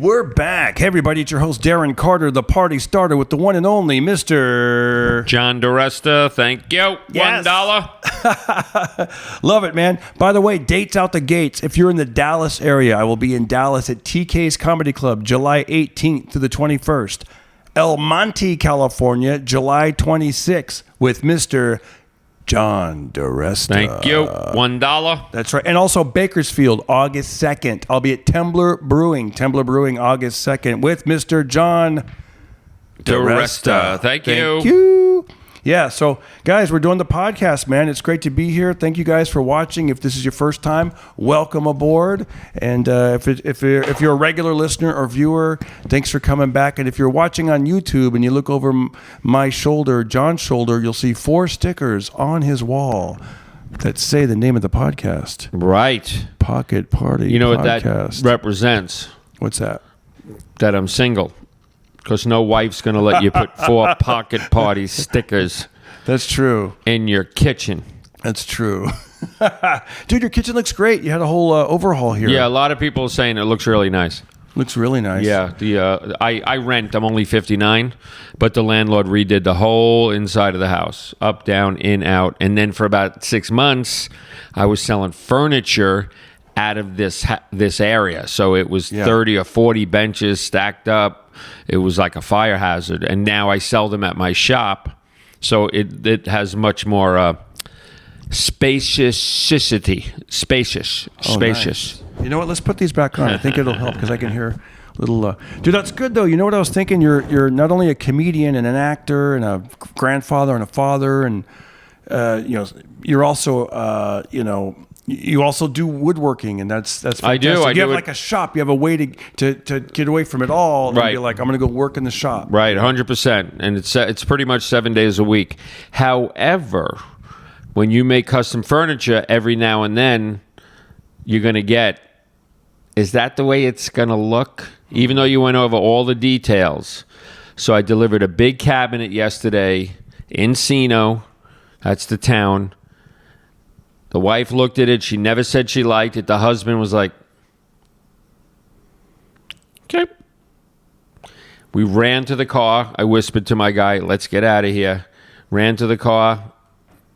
We're back. Hey, everybody, it's your host, Darren Carter, the party starter with the one and only Mr. John Diresta. Thank you. Yes. $1. Love it, man. By the way, dates out the gates. If you're in the Dallas area, I will be in Dallas at TK's Comedy Club, July 18th to the 21st. El Monte, California, July 26th with Mr. John Diresta. Thank you. $1. That's right. And also Bakersfield, August 2nd. I'll be at Temblor Brewing, August 2nd with Mr. John Diresta. Thank you. Thank you. Yeah, so guys, we're doing the podcast, man. It's great to be here. Thank you guys for watching. If this is your first time, welcome aboard. And if you're a regular listener or viewer, thanks for coming back. And if you're watching on YouTube and you look over my shoulder, John's shoulder, you'll see 4 stickers on his wall that say the name of the podcast. Right. Pocket Party. You know Podcast. what that represents? What's that? That I'm single. Because no wife's going to let you put 4 pocket party stickers That's true. in your kitchen. That's true. Dude, your kitchen looks great. You had a whole overhaul here. Yeah, a lot of people are saying it looks really nice. Looks really nice. Yeah, I rent. I'm only 59, but the landlord redid the whole inside of the house, up, down, in, out. And then for about 6 months, I was selling furniture out of this area. So it was 30 or 40 benches stacked up. It was like a fire hazard. And now I sell them at my shop. So it has much more spaciousity. Spacious. Nice. You know what? Let's put these back on. I think it'll help because I can hear little. Dude, that's good though. You know what I was thinking? You're not only a comedian and an actor and a grandfather and a father, and you're also you also do woodworking, and that's fantastic. I do. You have like a shop. You have a way to get away from it all and be like, I'm going to go work in the shop. Right, 100%. And it's pretty much 7 days a week. However, when you make custom furniture, every now and then you're going to get, is that the way it's going to look? Even though you went over all the details. So I delivered a big cabinet yesterday in Encino. That's the town. The wife looked at it. She never said she liked it. The husband was like, okay. We ran to the car. I whispered to my guy, let's get out of here. Ran to the car.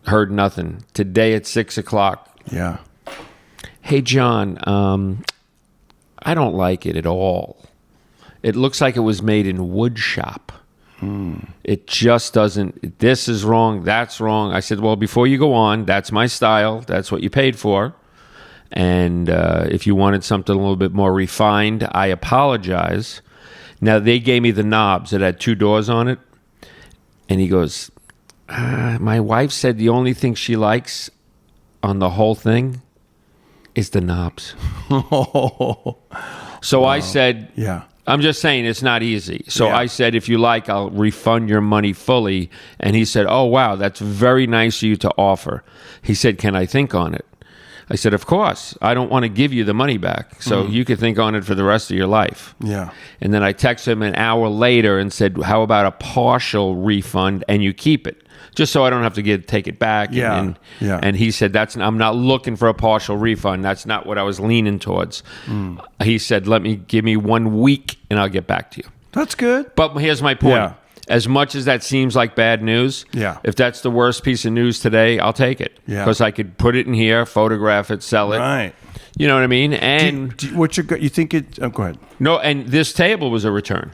Heard nothing. Today at 6 o'clock. Yeah. Hey, John, I don't like it at all. It looks like it was made in wood shop. It just doesn't. This is wrong. That's wrong. I said, well, before you go on, that's my style. That's what you paid for. And if you wanted something a little bit more refined, I apologize. Now, they gave me the knobs. It had 2 doors on it. And he goes, my wife said the only thing she likes on the whole thing is the knobs. So I said, yeah. I'm just saying it's not easy. So Yeah. I said, if you like, I'll refund your money fully. And he said, oh, wow, that's very nice of you to offer. He said, can I think on it? I said, of course. I don't want to give you the money back. So you could think on it for the rest of your life. Yeah. And then I texted him an hour later and said, how about a partial refund and you keep it? Just so I don't have to take it back. Yeah. And he said, I'm not looking for a partial refund. That's not what I was leaning towards. He said, give me 1 week and I'll get back to you. That's good. But here's my point. Yeah. As much as that seems like bad news, if that's the worst piece of news today, I'll take it. Yeah. Because I could put it in here, photograph it, sell it. Right. You know what I mean? And you think it? Oh, go ahead. no, and this table was a return.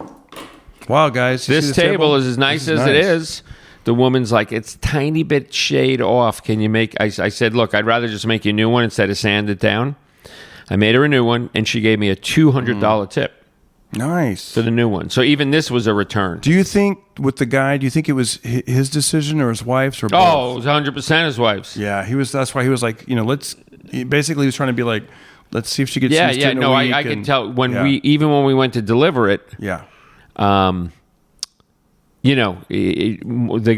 Wow, guys. This table is as nice as it is. The woman's like, it's tiny bit shade off. Can you make... I said, look, I'd rather just make you a new one instead of sand it down. I made her a new one, and she gave me a $200 tip. Nice. For the new one. So even this was a return. Do you think, with the guy, it was his decision or his wife's or both? Oh, it was 100% his wife's. Yeah, that's why he was like, he was trying to be like, let's see if she gets used to it in a week. I could tell when we went to deliver it. Yeah. The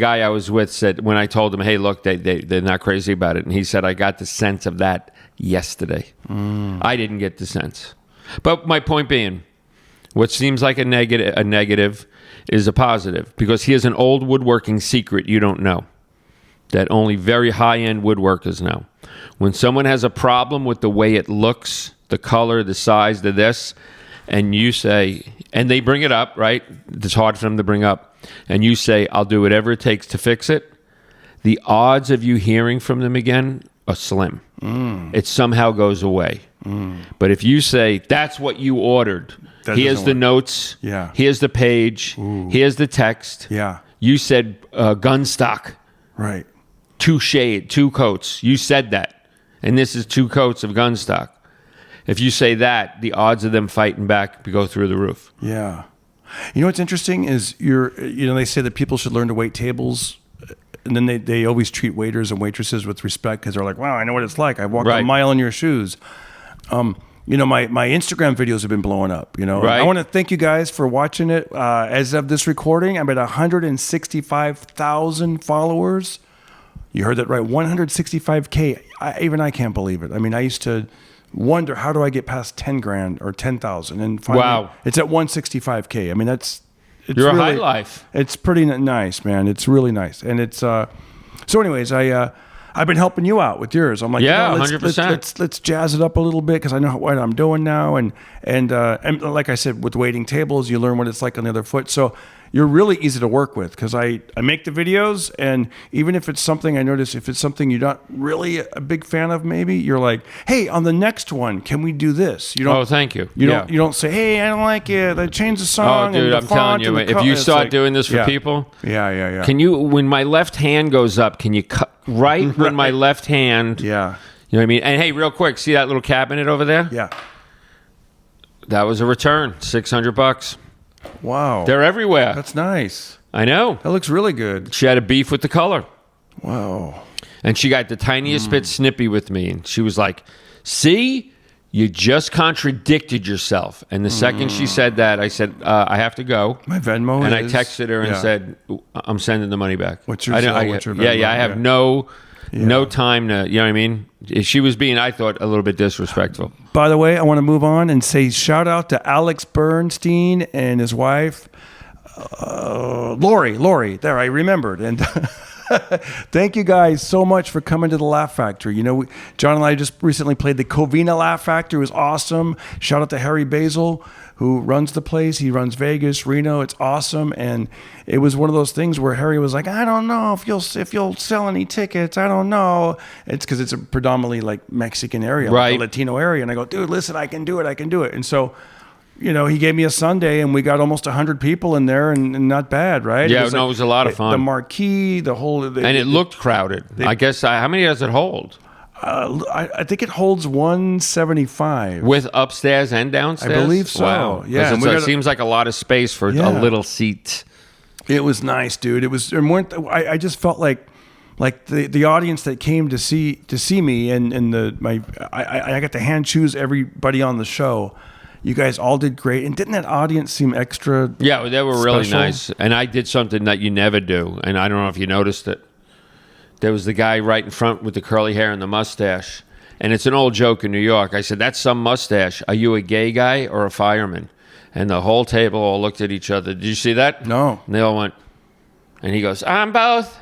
guy I was with said, when I told him, hey, look, they're not crazy about it. And he said, I got the sense of that yesterday. I didn't get the sense. But my point being, what seems like a negative is a positive. Because here's an old woodworking secret you don't know that only very high-end woodworkers know. When someone has a problem with the way it looks, the color, the size, the this, and you say, and they bring it up, right? It's hard for them to bring up. And you say, I'll do whatever it takes to fix it. The odds of you hearing from them again are slim. It somehow goes away. But if you say, that's what you ordered, here's the notes, here's the page, here's the text. Yeah. You said gun stock. Right. 2 coats. You said that. And this is 2 coats of gun stock. If you say that, the odds of them fighting back go through the roof. Yeah. You know what's interesting is they say that people should learn to wait tables, and then they always treat waiters and waitresses with respect because they're like, wow, I know what it's like. I walked a mile in your shoes. My Instagram videos have been blowing up. I want to thank you guys for watching it. As of this recording, I'm at 165,000 followers. You heard that right, 165K. Even I can't believe it. I mean, I used to wonder, how do I get past 10 grand or 10,000? And finally, it's at 165K. I mean, it's You're really, a high life. It's pretty nice, man. It's really nice. And it's, so anyways, I've been helping you out with yours. I'm like, 100%. Let's jazz it up a little bit because I know what I'm doing now. And like I said, with waiting tables, you learn what it's like on the other foot. So you're really easy to work with because I make the videos, and even if it's something I notice, if it's something you're not really a big fan of, maybe you're like, hey, on the next one, can we do this? You don't. Oh, thank you. You don't say, hey, I don't like it. They changed the song. Oh, dude, I'm telling you, if you start doing this for people, yeah. Can you, when my left hand goes up, can you cut right when my left hand? Yeah. You know what I mean? And hey, real quick, see that little cabinet over there? Yeah. That was a return, $600. Wow. They're everywhere. That's nice. I know. That looks really good. She had a beef with the color. Wow. And she got the tiniest bit snippy with me. And she was like, see, you just contradicted yourself. And the second she said that, I said, I have to go. My Venmo and is... I texted her and said, I'm sending the money back. What's your Venmo? I have no time to, you know what I mean? She was being, I thought, a little bit disrespectful. By the way, I want to move on and say shout out to Alex Bernstein and his wife, Lori. There, I remembered. And thank you guys so much for coming to the Laugh Factory. John and I just recently played the Covina Laugh Factory. It was awesome. Shout out to Harry Basil, who runs the place. He runs Vegas, Reno. It's awesome. And it was one of those things where Harry was like, I don't know if you'll sell any tickets. I don't know. It's because it's a predominantly like Mexican area, right. Like a Latino area. And I go, dude, listen, I can do it. And so, he gave me a Sunday and we got almost 100 people in there and not bad, right? Yeah, it was a lot of fun. The marquee, the whole... and it looked crowded. I guess, how many does it hold? I think it holds 175 with upstairs and downstairs. I believe so. Wow. Yeah, it seems like a lot of space for a little seat. It was nice, dude. It was. I just felt like the audience that came to see me and I got to hand choose everybody on the show. You guys all did great, and didn't that audience seem extra? Yeah, they were special? really nice. And I did something that you never do, and I don't know if you noticed it. There was the guy right in front with the curly hair and the mustache. And it's an old joke in New York. I said, that's some mustache. Are you a gay guy or a fireman? And the whole table all looked at each other. Did you see that? No. And they all went. And he goes, I'm both.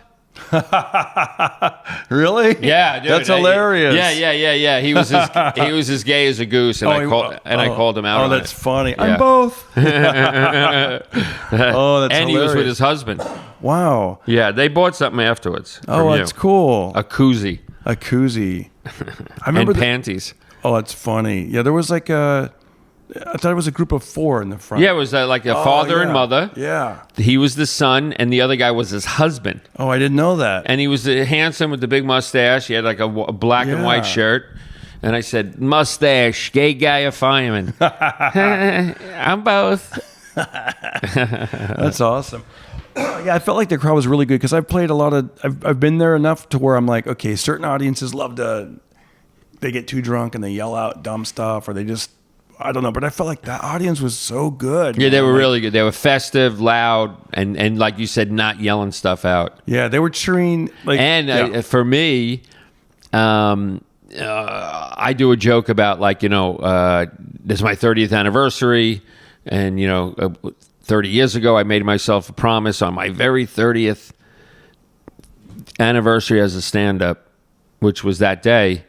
Really? Yeah, dude. That's hilarious. Yeah. He was as gay as a goose, and I called him out. Oh, that's funny. Yeah. I'm both. That's and hilarious. He was with his husband. Wow. Yeah, they bought something afterwards. Oh, that's cool. A koozie. I remember and panties. Oh, that's funny. Yeah, there was I thought it was a group of 4 in the front. Yeah, it was like a father and mother. Yeah. He was the son, and the other guy was his husband. Oh, I didn't know that. And he was handsome with the big mustache. He had like a black and white shirt. And I said, mustache, gay guy or fireman? I'm both. That's awesome. Yeah, I felt like the crowd was really good because I've played a lot of... I've been there enough to where I'm like, okay, certain audiences love to... They get too drunk and they yell out dumb stuff, or they just... I don't know, but I felt like that audience was so good. Yeah, they were really good. They were festive, loud, and like you said, not yelling stuff out. Yeah, they were cheering. For me, I do a joke about this is my 30th anniversary, and 30 years ago I made myself a promise on my very 30th anniversary as a stand-up, which was that day.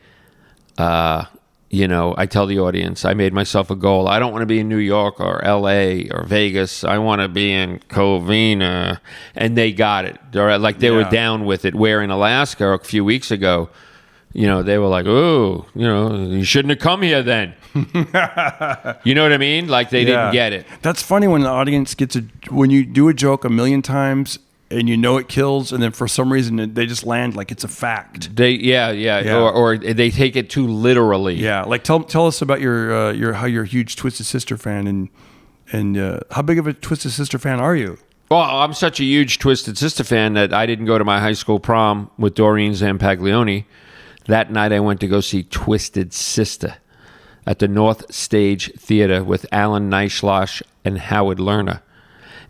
I tell the audience, I made myself a goal. I don't want to be in New York or LA or Vegas. I want to be in Covina. And they got it. They were down with it. Where in Alaska a few weeks ago, they were like, oh, you shouldn't have come here then. You know what I mean? Like they didn't get it. That's funny when the audience when you do a joke a million times and it kills, and then for some reason they just land like it's a fact. Or they take it too literally. Yeah, like tell us about how you're a huge Twisted Sister fan, and how big of a Twisted Sister fan are you? Well, I'm such a huge Twisted Sister fan that I didn't go to my high school prom with Doreen Zampaglione. That night I went to go see Twisted Sister at the North Stage Theater with Alan Neishlosh and Howard Lerner.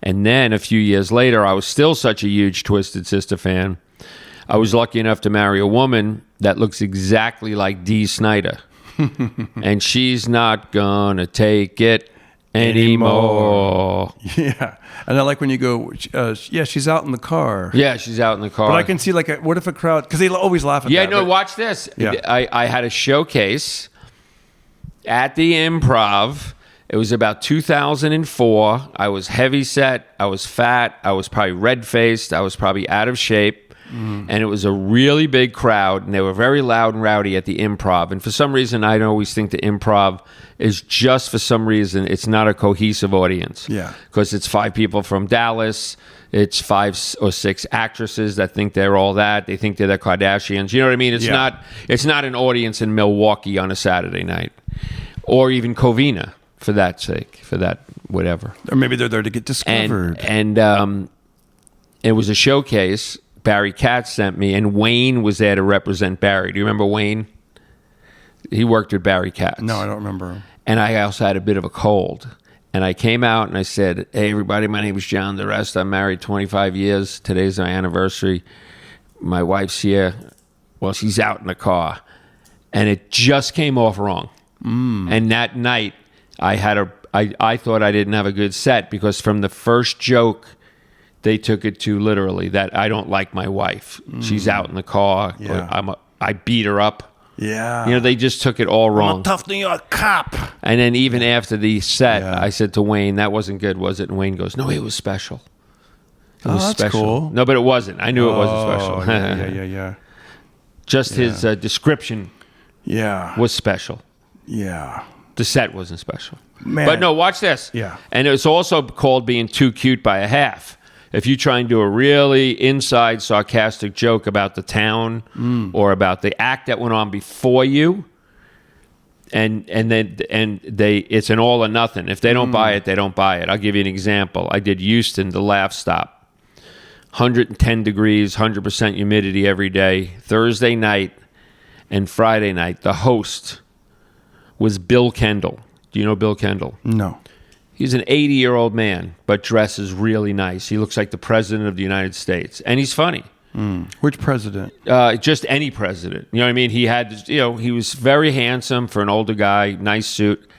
And then a few years later, I was still such a huge Twisted Sister fan. I was lucky enough to marry a woman that looks exactly like Dee Snider. And she's not gonna take it anymore. Yeah. And I like when you go, she's out in the car. Yeah, she's out in the car. But I can see what if a crowd, because they always laugh at that. Yeah, no, watch this. Yeah. I had a showcase at the Improv. It was about 2004. I was heavy set. I was fat. I was probably red-faced. I was probably out of shape. And it was a really big crowd, and they were very loud and rowdy at the Improv. And for some reason, I always think the Improv is just for some reason, it's not a cohesive audience. Yeah. Because it's 5 people from Dallas. It's 5 or 6 actresses that think they're all that. They think they're the Kardashians. You know what I mean? It's not an audience in Milwaukee on a Saturday night. Or even Covina. For that sake, for that whatever. Or maybe they're there to get discovered. And it was a showcase. Barry Katz sent me, and Wayne was there to represent Barry. Do you remember Wayne? He worked with Barry Katz. No, I don't remember him. And I also had a bit of a cold. And I came out and I said, hey, everybody, my name is John Diresta. I'm married 25 years. Today's my anniversary. My wife's here. Well, she's out in the car. And it just came off wrong. And that night, I thought I didn't have a good set because from the first joke, they took it too literally that I don't like my wife. She's out in the car. Yeah. I beat her up. Yeah. They just took it all wrong. I'm a tough New York cop. And then even after the set, I said to Wayne, that wasn't good, was it? And Wayne goes, no, it was special. It was that's special. cool. No, but it wasn't. I knew it wasn't special. Yeah. Just his description was special. Yeah. The set wasn't special. Man. But no, watch this. Yeah. And it's also called being too cute by a half. If you try and do a really inside sarcastic joke about the town or about the act that went on before you, it's an all or nothing. If they don't buy it, they don't buy it. I'll give you an example. I did Houston, the Laugh Stop. 110 degrees, 100% humidity every day. Thursday night and Friday night, the host was Bill Kendall. Do you know Bill Kendall? No. He's an 80-year-old man, but dresses really nice. He looks like the president of the United States, and he's funny. Which president? Just any president. You know what I mean? He had, he was very handsome for an older guy, nice suit.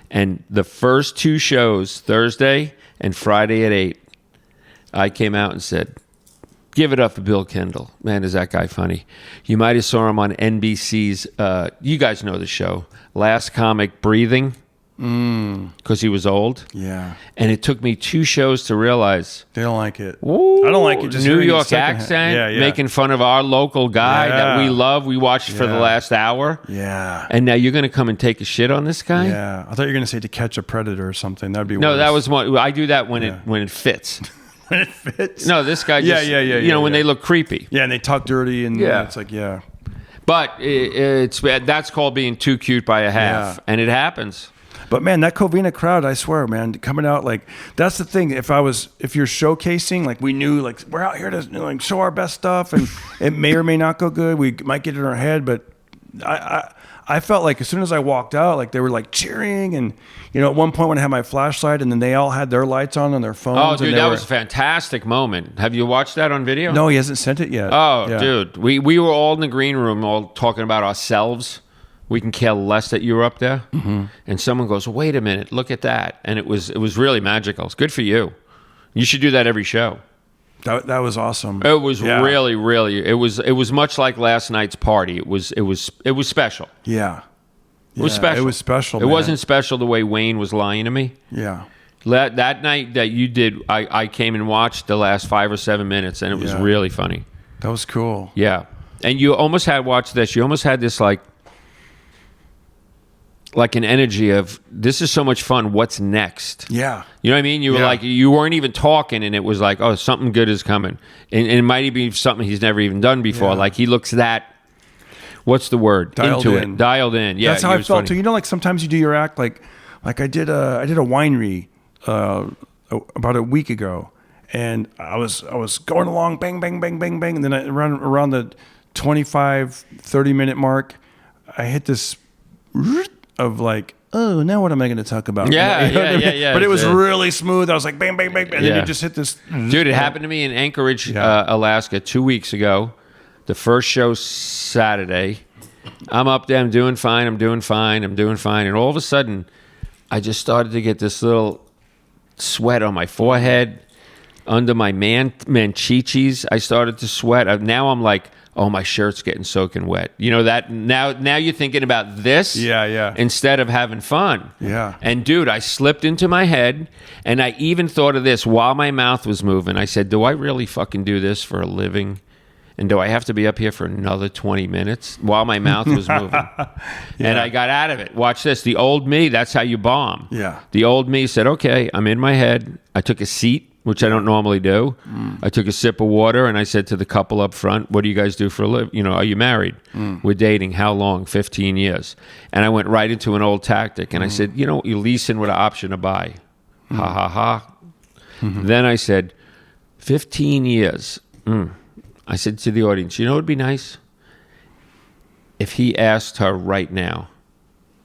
And the first 2 shows, Thursday and Friday at 8, I came out and said, give it up for Bill Kendall. Man, is that guy funny. You might have saw him on NBC's, you guys know the show, Last Comic Breathing, because he was old. Yeah. And it took me 2 shows to realize. They don't like it. Ooh, I don't like it. Just New hearing it York accent, making fun of our local guy that we love. We watched for the last hour. Yeah. And now you're going to come and take a shit on this guy? Yeah. I thought you were going to say To Catch a Predator or something. That'd be No, worse. that was one. I do that when it fits. When it fits. No, this guy just, when they look creepy. Yeah, and they talk dirty and it's like, But that's called being too cute by a half. And it happens. But man, that Covina crowd, I swear, man, coming out that's the thing. If you're showcasing, we knew we're out here to show our best stuff, and it may or may not go good. We might get it in our head, but I felt like as soon as I walked out, they were cheering, and at one point when I had my flashlight, and then they all had their lights on their phones. Oh, dude, that was a fantastic moment. Have you watched that on video? No, he hasn't sent it yet. Oh, dude, we were all in the green room, all talking about ourselves. We can care less that you were up there. Mm-hmm. And someone goes, wait a minute, look at that. And it was really magical. It's good for you. You should do that every show. That was awesome. It was really, really, it was much like last night's party. It was special. Yeah. It was special. It was special, It man. wasn't special the way Wayne was lying to me. Yeah. That night that you did, I came and watched the last 5 or 7 minutes, and it was really funny. That was cool. Yeah. And you almost had, watch this, you almost had this like an energy of, this is so much fun, what's next? Yeah. You know what I mean? You were like, you weren't even talking, and it was like, oh, something good is coming. And it might even be something he's never even done before. Yeah. Like, he looks that, what's the word? Dialed Into in. it. Dialed in. Yeah. That's how he I was felt funny. too. You know, like sometimes you do your act, like I did a winery about a week ago, and I was going along, bang, bang, bang, bang, bang, and then around the 25-30 minute mark, I hit this of like, oh, now what am I going to talk about? Yeah, You know what I mean? yeah. But it was really smooth. I was like, bang, bang, bang, and then you just hit this. Dude, it happened to me in Anchorage, Alaska 2 weeks ago. The first show Saturday. I'm up there, I'm doing fine. And all of a sudden, I just started to get this little sweat on my forehead, under my manchichis. I started to sweat. Now I'm like, oh, my shirt's getting soaking wet. You know that now you're thinking about this instead of having fun. Yeah. And dude, I slipped into my head, and I even thought of this while my mouth was moving. I said, do I really fucking do this for a living? And do I have to be up here for another 20 minutes while my mouth was moving? And I got out of it. Watch this. The old me, that's how you bomb. Yeah. The old me said, okay, I'm in my head. I took a seat, which I don't normally do. I took a sip of water, and I said to the couple up front, what do you guys do for a living? You know, are you married? We're dating. How long? 15 years. And I went right into an old tactic, and I said, you know, you're leasing with an option to buy. Ha, ha, ha. Then I said, 15 years. I said to the audience, you know what would be nice? If he asked her right now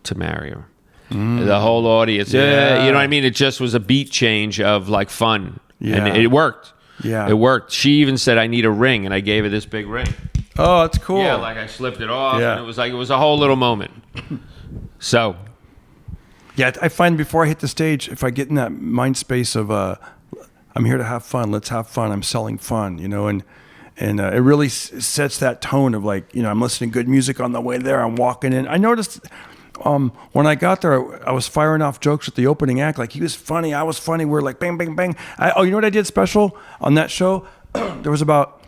to marry her. The whole audience, you know what I mean? It just was a beat change of like fun. Yeah. And it worked. Yeah. It worked. She even said, I need a ring. And I gave her this big ring. Oh, that's cool. Yeah, like I slipped it off. Yeah. And it was a whole little moment. So. Yeah, I find before I hit the stage, if I get in that mind space of I'm here to have fun, let's have fun, I'm selling fun, you know, and it really sets that tone of like, you know, I'm listening to good music on the way there, I'm walking in. I noticed when I got there, I was firing off jokes with the opening act. Like, he was funny, I was funny. We're like, bang, bang, bang. You know what I did special on that show? There was about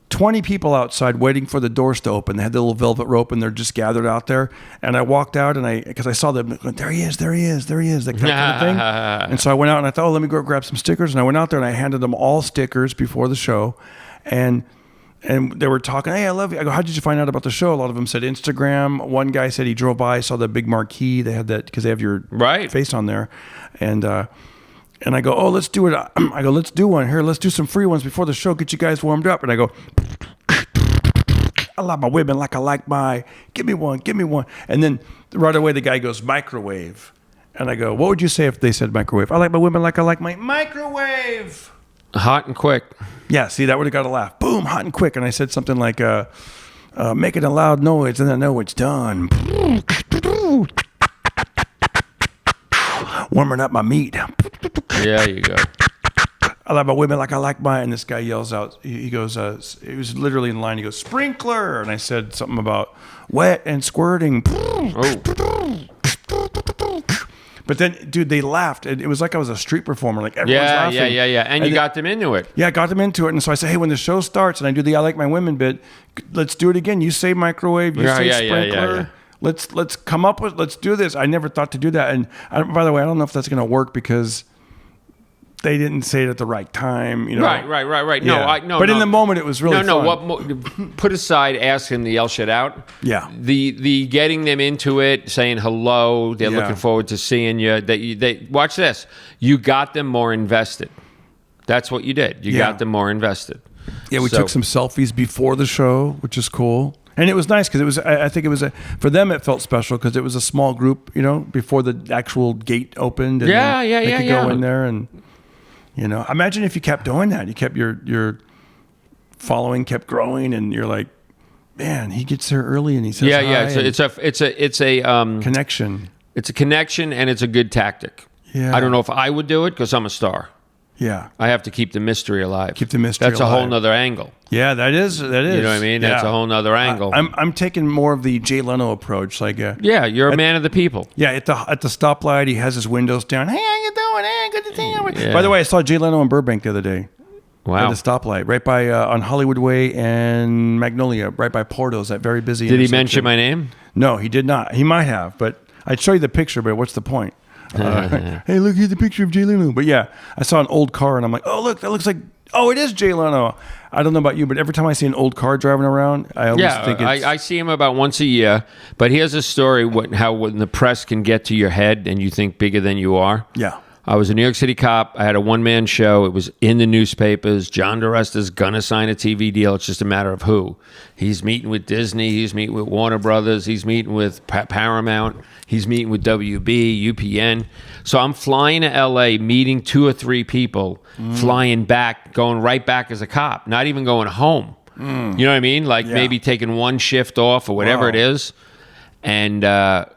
20 people outside waiting for the doors to open. They had the little velvet rope, and they're just gathered out there. And I walked out, and because I saw them, there he is, that kind of thing. And so I went out, and I thought, oh, let me go grab some stickers. And I went out there, and I handed them all stickers before the show. And they were talking, hey, I love you. I go, how did you find out about the show? A lot of them said Instagram. One guy said he drove by, saw the big marquee. They had that because they have your face on there. And I go, oh, let's do it. I go, let's do one. Here, let's do some free ones before the show. Get you guys warmed up. And I go, I like my women like I like my, give me one. And then right away the guy goes, microwave. And I go, what would you say if they said microwave? I like my women like I like my microwave. Hot and quick. Yeah, see, that would have got a laugh. Boom, hot and quick. And I said something like, making a loud noise, and then I know it's done. Warming up my meat. Yeah, you go. I like my women like I like my, and this guy yells out, he goes, he was literally in line, he goes, sprinkler. And I said something about wet and squirting. Oh. But then, dude, they laughed. It was like I was a street performer. Like, everyone's laughing. Yeah. And you got them into it. Yeah, I got them into it. And so I said, hey, when the show starts and I do the I like my women bit, let's do it again. You say microwave, you say sprinkler. Yeah. Let's come up with, let's do this. I never thought to do that. And by the way, I don't know if that's going to work because they didn't say it at the right time. You know? Right. Yeah. No, but in the moment, it was really fun. Put aside asking the yell shit out. Yeah. The getting them into it, saying hello, they're looking forward to seeing you. They watch this. You got them more invested. That's what you did. You got them more invested. Yeah, we took some selfies before the show, which is cool. And it was nice because it was, I think it was, for them it felt special because it was a small group, you know, before the actual gate opened. And they could go in there and, you know, imagine if you kept doing that. You kept your following kept growing, and you're like, man, he gets there early and he says hi. It's a connection. It's a connection, and it's a good tactic. Yeah. I don't know if I would do it because I'm a star. Yeah. I have to keep the mystery alive. Keep the mystery That's a alive. whole nother angle. Yeah, that is. You know what I mean? That's a whole nother angle. I'm taking more of the Jay Leno approach. Like, yeah, you're a man of the people. yeah, at the stoplight, he has his windows down. Hey, how you doing? Hey, good to see you. Yeah. By the way, I saw Jay Leno in Burbank the other day. Wow. At the stoplight, right by on Hollywood Way and Magnolia, right by Porto's, that very busy. Did he mention my name? No, he did not. He might have, but I'd show you the picture. But what's the point? Hey, look, here's the picture of Jay Leno. But yeah, I saw an old car, and I'm like, oh, look, that looks like. Oh, it is Jay Leno. I don't know about you, but every time I see an old car driving around, I always think it's... I see him about once a year. But here's a story, how when the press can get to your head and you think bigger than you are. Yeah. I was a New York City cop. I had a one-man show. It was in the newspapers. John Diresta's going to sign a TV deal. It's just a matter of who. He's meeting with Disney. He's meeting with Warner Brothers. He's meeting with Paramount. He's meeting with WB, UPN. So I'm flying to L.A., meeting 2 or 3 people, flying back, going right back as a cop, not even going home. You know what I mean? Like maybe taking one shift off or whatever it is. And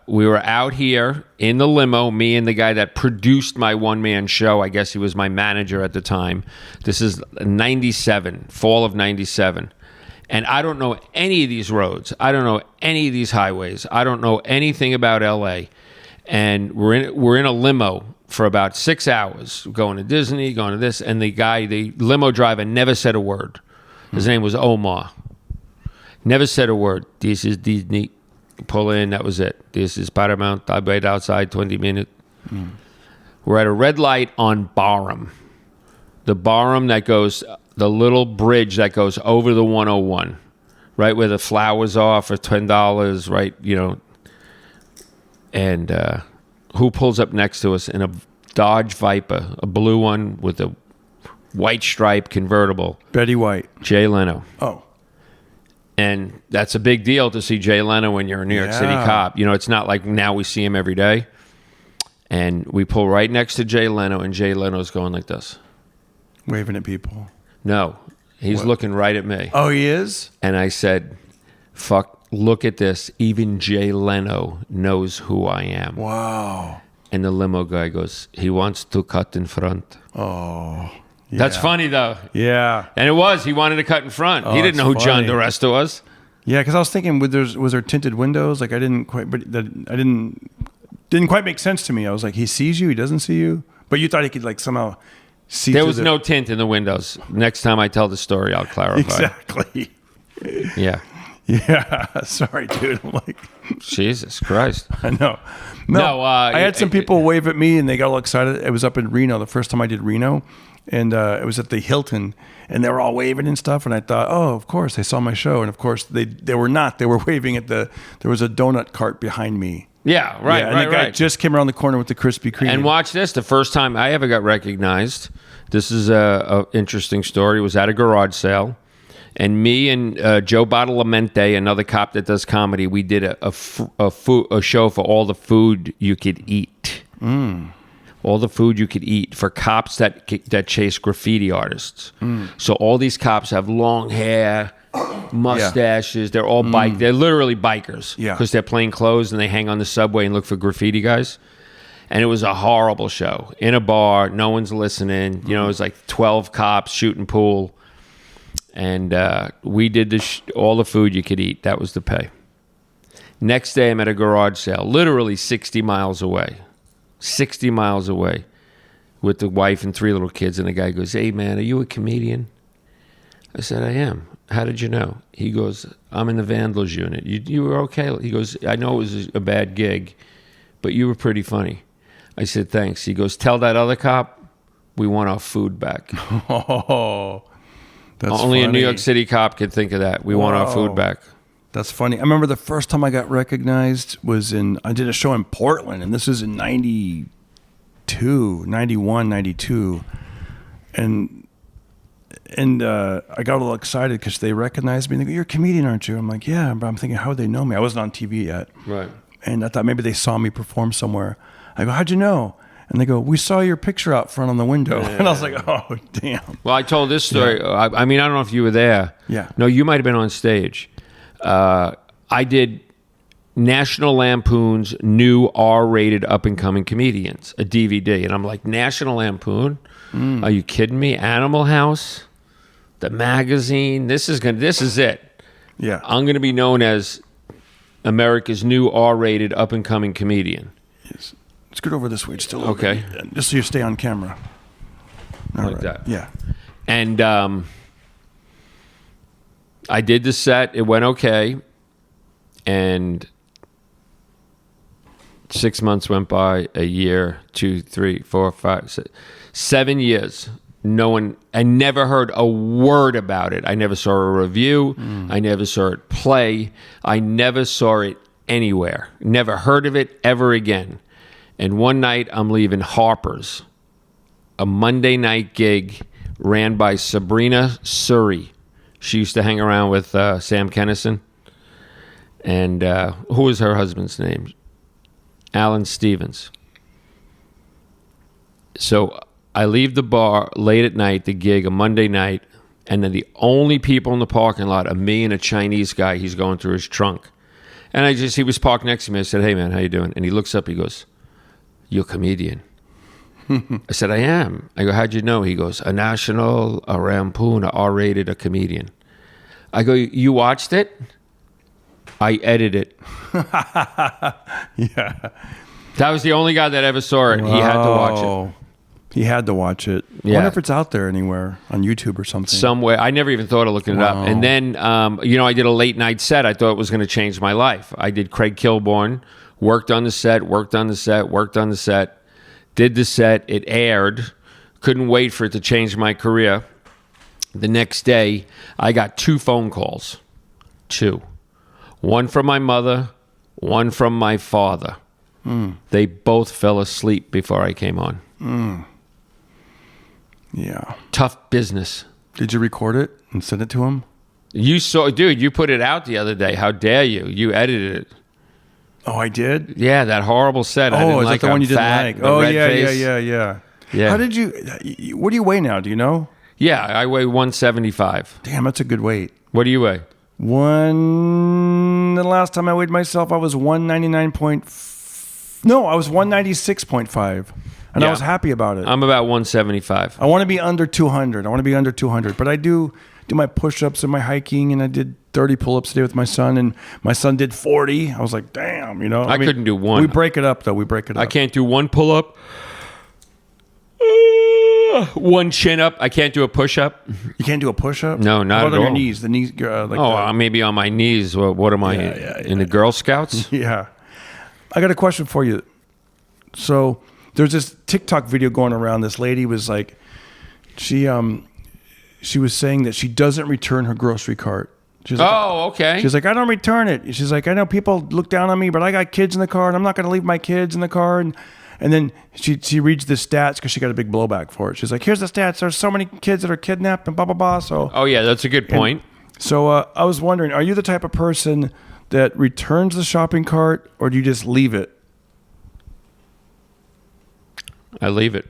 we were out here in the limo, me and the guy that produced my one-man show. I guess he was my manager at the time. This is 97, fall of 97. And I don't know any of these roads. I don't know any of these highways. I don't know anything about L.A. And we're in a limo for about 6 hours, going to Disney, going to this. And the limo driver never said a word. His name was Omar. Never said a word. This is Disney. Pull in, that was it. This is Paramount. I'll wait outside 20 minutes. We're at a red light on Barham. The Barham that goes, the little bridge that goes over the 101, right where the flowers are for $10, right? You know. And who pulls up next to us in a Dodge Viper, a blue one with a white stripe convertible? Betty White. Jay Leno. Oh. And that's a big deal to see Jay Leno when you're a New York City cop. You know, it's not like now we see him every day. And we pull right next to Jay Leno, and Jay Leno's going like this. Waving at people. No, he's looking right at me. Oh, he is? And I said, fuck, look at this. Even Jay Leno knows who I am. Wow. And the limo guy goes, he wants to cut in front. Oh. Yeah. That's funny, though. Yeah. And it was. He wanted to cut in front. Oh, he didn't know who John funny. Diresta was. Yeah, because I was thinking, was there tinted windows? Like I didn't quite, but I didn't quite make sense to me. I was like, he sees you, he doesn't see you, but you thought he could like somehow see. There was no tint in the windows. Next time I tell the story, I'll clarify. Exactly. Yeah. Yeah. Sorry, dude. I'm like, Jesus Christ. I know. No, I had some people wave at me and they got all excited. It was up in Reno, the first time I did Reno. And it was at the Hilton, and they were all waving and stuff. And I thought, oh, of course, they saw my show. And of course, they were not. They were waving at there was a donut cart behind me. Yeah, right, yeah, and the guy just came around the corner with the Krispy Kreme. And watch this. The first time I ever got recognized, this is a interesting story. It was at a garage sale. And me and Joe Badalamenti, another cop that does comedy, we did a show for all the food you could eat. All the food you could eat for cops that chase graffiti artists. So all these cops have long hair, mustaches. They're all They're literally bikers. Yeah. Because they're plain clothes and they hang on the subway and look for graffiti guys. And it was a horrible show. In a bar, no one's listening. You know, it was like 12 cops shooting pool. And we did all the food you could eat. That was the pay. Next day, I'm at a garage sale, literally 60 miles away. 60 miles away with the wife and 3 little kids. And the guy goes, hey, man, are you a comedian? I said, I am. How did you know? He goes, I'm in the Vandals unit. You were okay? He goes, I know it was a bad gig, but you were pretty funny. I said, thanks. He goes, tell that other cop we want our food back. Oh, that's Only funny. a New York City cop could think of that. We want our food back. That's funny. I remember the first time I got recognized was I did a show in Portland, and this was in 92, 91, 92. And I got a little excited because they recognized me. They go, you're a comedian, aren't you? I'm like, yeah. But I'm thinking, how would they know me? I wasn't on TV yet. Right. And I thought maybe they saw me perform somewhere. I go, how'd you know? And they go, we saw your picture out front on the window. Yeah. And I was like, oh, damn. Well, I told this story. Yeah. I mean, I don't know if you were there. Yeah. No, you might have been on stage. I did National Lampoon's new R-rated up-and-coming comedians, a DVD. And I'm like, National Lampoon? Are you kidding me? Animal House? The magazine? This is it. Yeah. I'm going to be known as America's new R-rated up-and-coming comedian. Yes. Scoot over this way just a little Okay. bit. Just so you stay on camera. All Like right. that. Yeah. And I did the set. It went okay. And 6 months went by, a year, 2, 3, 4, 5, 6, 7 years. No one, I never heard a word about it. I never saw a review. I never saw it play. I never saw it anywhere. Never heard of it ever again. And one night I'm leaving Harper's, a Monday night gig ran by Sabrina Suri. She used to hang around with Sam Kennison. And who was her husband's name? Alan Stevens. So I leave the bar late at night, the gig, a Monday night, and then the only people in the parking lot are me and a Chinese guy. He's going through his trunk. And he was parked next to me. I said, hey, man, how you doing? And he looks up, he goes, you're a comedian. I said, I am. I go, how'd you know? He goes, a National, a Lampoon, a R-rated, a comedian. I go, you watched it? I edited it. Yeah. That was the only guy that ever saw it. He had to watch it. He had to watch it. I Yeah. wonder if it's out there anywhere on YouTube or something. Somewhere. I never even thought of looking it up. Wow. And then, I did a late night set. I thought it was going to change my life. I did Craig Kilborn, worked on the set, did the set. It aired. Couldn't wait for it to change my career. The next day, I got 2 phone calls. 2. One from my mother, one from my father. They both fell asleep before I came on. Yeah. Tough business. Did you record it and send it to him? You saw, dude, you put it out the other day. How dare you? You edited it. Oh, I did? Yeah, that horrible set. I didn't Is like that the one you didn't fat, like? the Oh, red yeah, face. yeah. How did you, what do you weigh now? Do you know? Yeah, I weigh 175. Damn, that's a good weight. What do you weigh? The last time I weighed myself, I was 196.5. I was 196.5. And Yeah. I was happy about it. I'm about 175. I want to be under 200. But I do my push-ups and my hiking, and I did 30 pull-ups today with my son, and my son did 40. I was like, damn, I couldn't do one. We break it up, though. I can't do one pull-up. One chin-up. I can't do a push-up. You can't do a push-up? No, not What at about on all. your knees? The knees, Maybe on my knees. What am I in the Girl Scouts? Yeah. I got a question for you. So there's this TikTok video going around. This lady was like, she was saying that she doesn't return her grocery cart. She's like, Okay. She's like, I don't return it. She's like, I know people look down on me, but I got kids in the car, and I'm not going to leave my kids in the car. And then she reads the stats because she got a big blowback for it. She's like, here's the stats. There's so many kids that are kidnapped and blah, blah, blah. So, Oh, yeah, that's a good point. so I was wondering, are you the type of person that returns the shopping cart, or do you just leave it? I leave it.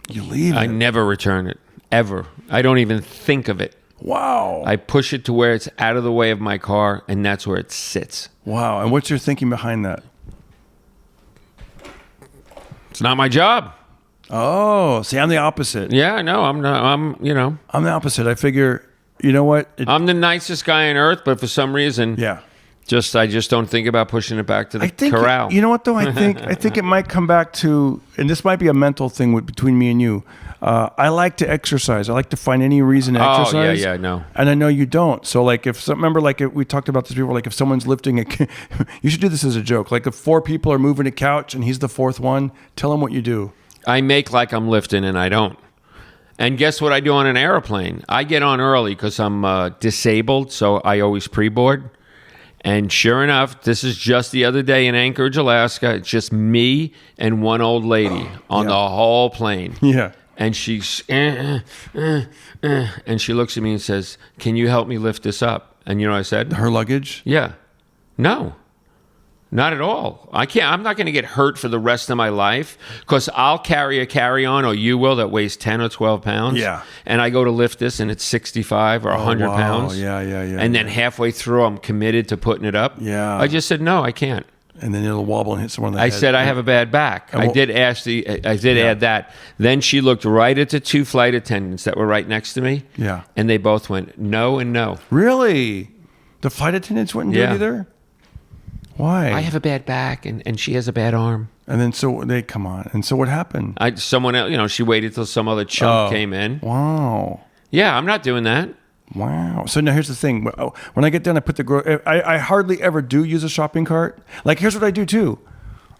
You leave I it? never return it, ever. I don't even think of it. Wow. I push it to where it's out of the way of my car, and that's where it sits. Wow. And what's your thinking behind that? It's not my job. Oh, see, I'm the opposite. Yeah, no, I'm not. I'm the opposite. I figure, you know what? I'm the nicest guy on earth, but for some reason, Yeah. I just don't think about pushing it back to the I think corral. you know what though. I think it might come back to, and this might be a mental thing between me and you. I like to exercise. I like to find any reason to exercise. yeah, no. And I know you don't. So like, we talked about this before. Like if someone's lifting you should do this as a joke. Like if 4 people are moving a couch and he's the 4th one, tell him what you do. I make like I'm lifting, and I don't. And guess what I do on an airplane? I get on early because I'm disabled, so I always pre-board. And sure enough, this is just the other day in Anchorage, Alaska. It's just me and one old lady on the whole plane. Yeah. And she's, and she looks at me and says, can you help me lift this up? And you know what I said? Her luggage. Yeah. No. Not at all. I can't. I'm not going to get hurt for the rest of my life because I'll carry a carry-on, or you will, that weighs 10 or 12 pounds. Yeah. And I go to lift this, and it's 65 or 100 pounds. Yeah. And then halfway through, I'm committed to putting it up. Yeah. I just said, no, I can't. And then it'll wobble and hit someone in the I head. said, I have a bad back. I did add that. Then she looked right at the 2 flight attendants that were right next to me. Yeah. And they both went, no and no. Really? The flight attendants wouldn't do it Yeah. either? Why? I have a bad back, and she has a bad arm. And then so they come on. And so what happened? Someone else, she waited till some other chump came in. Wow. Yeah, I'm not doing that. Wow. So now here's the thing. When I get done, I put I hardly ever do use a shopping cart. Like, here's what I do too.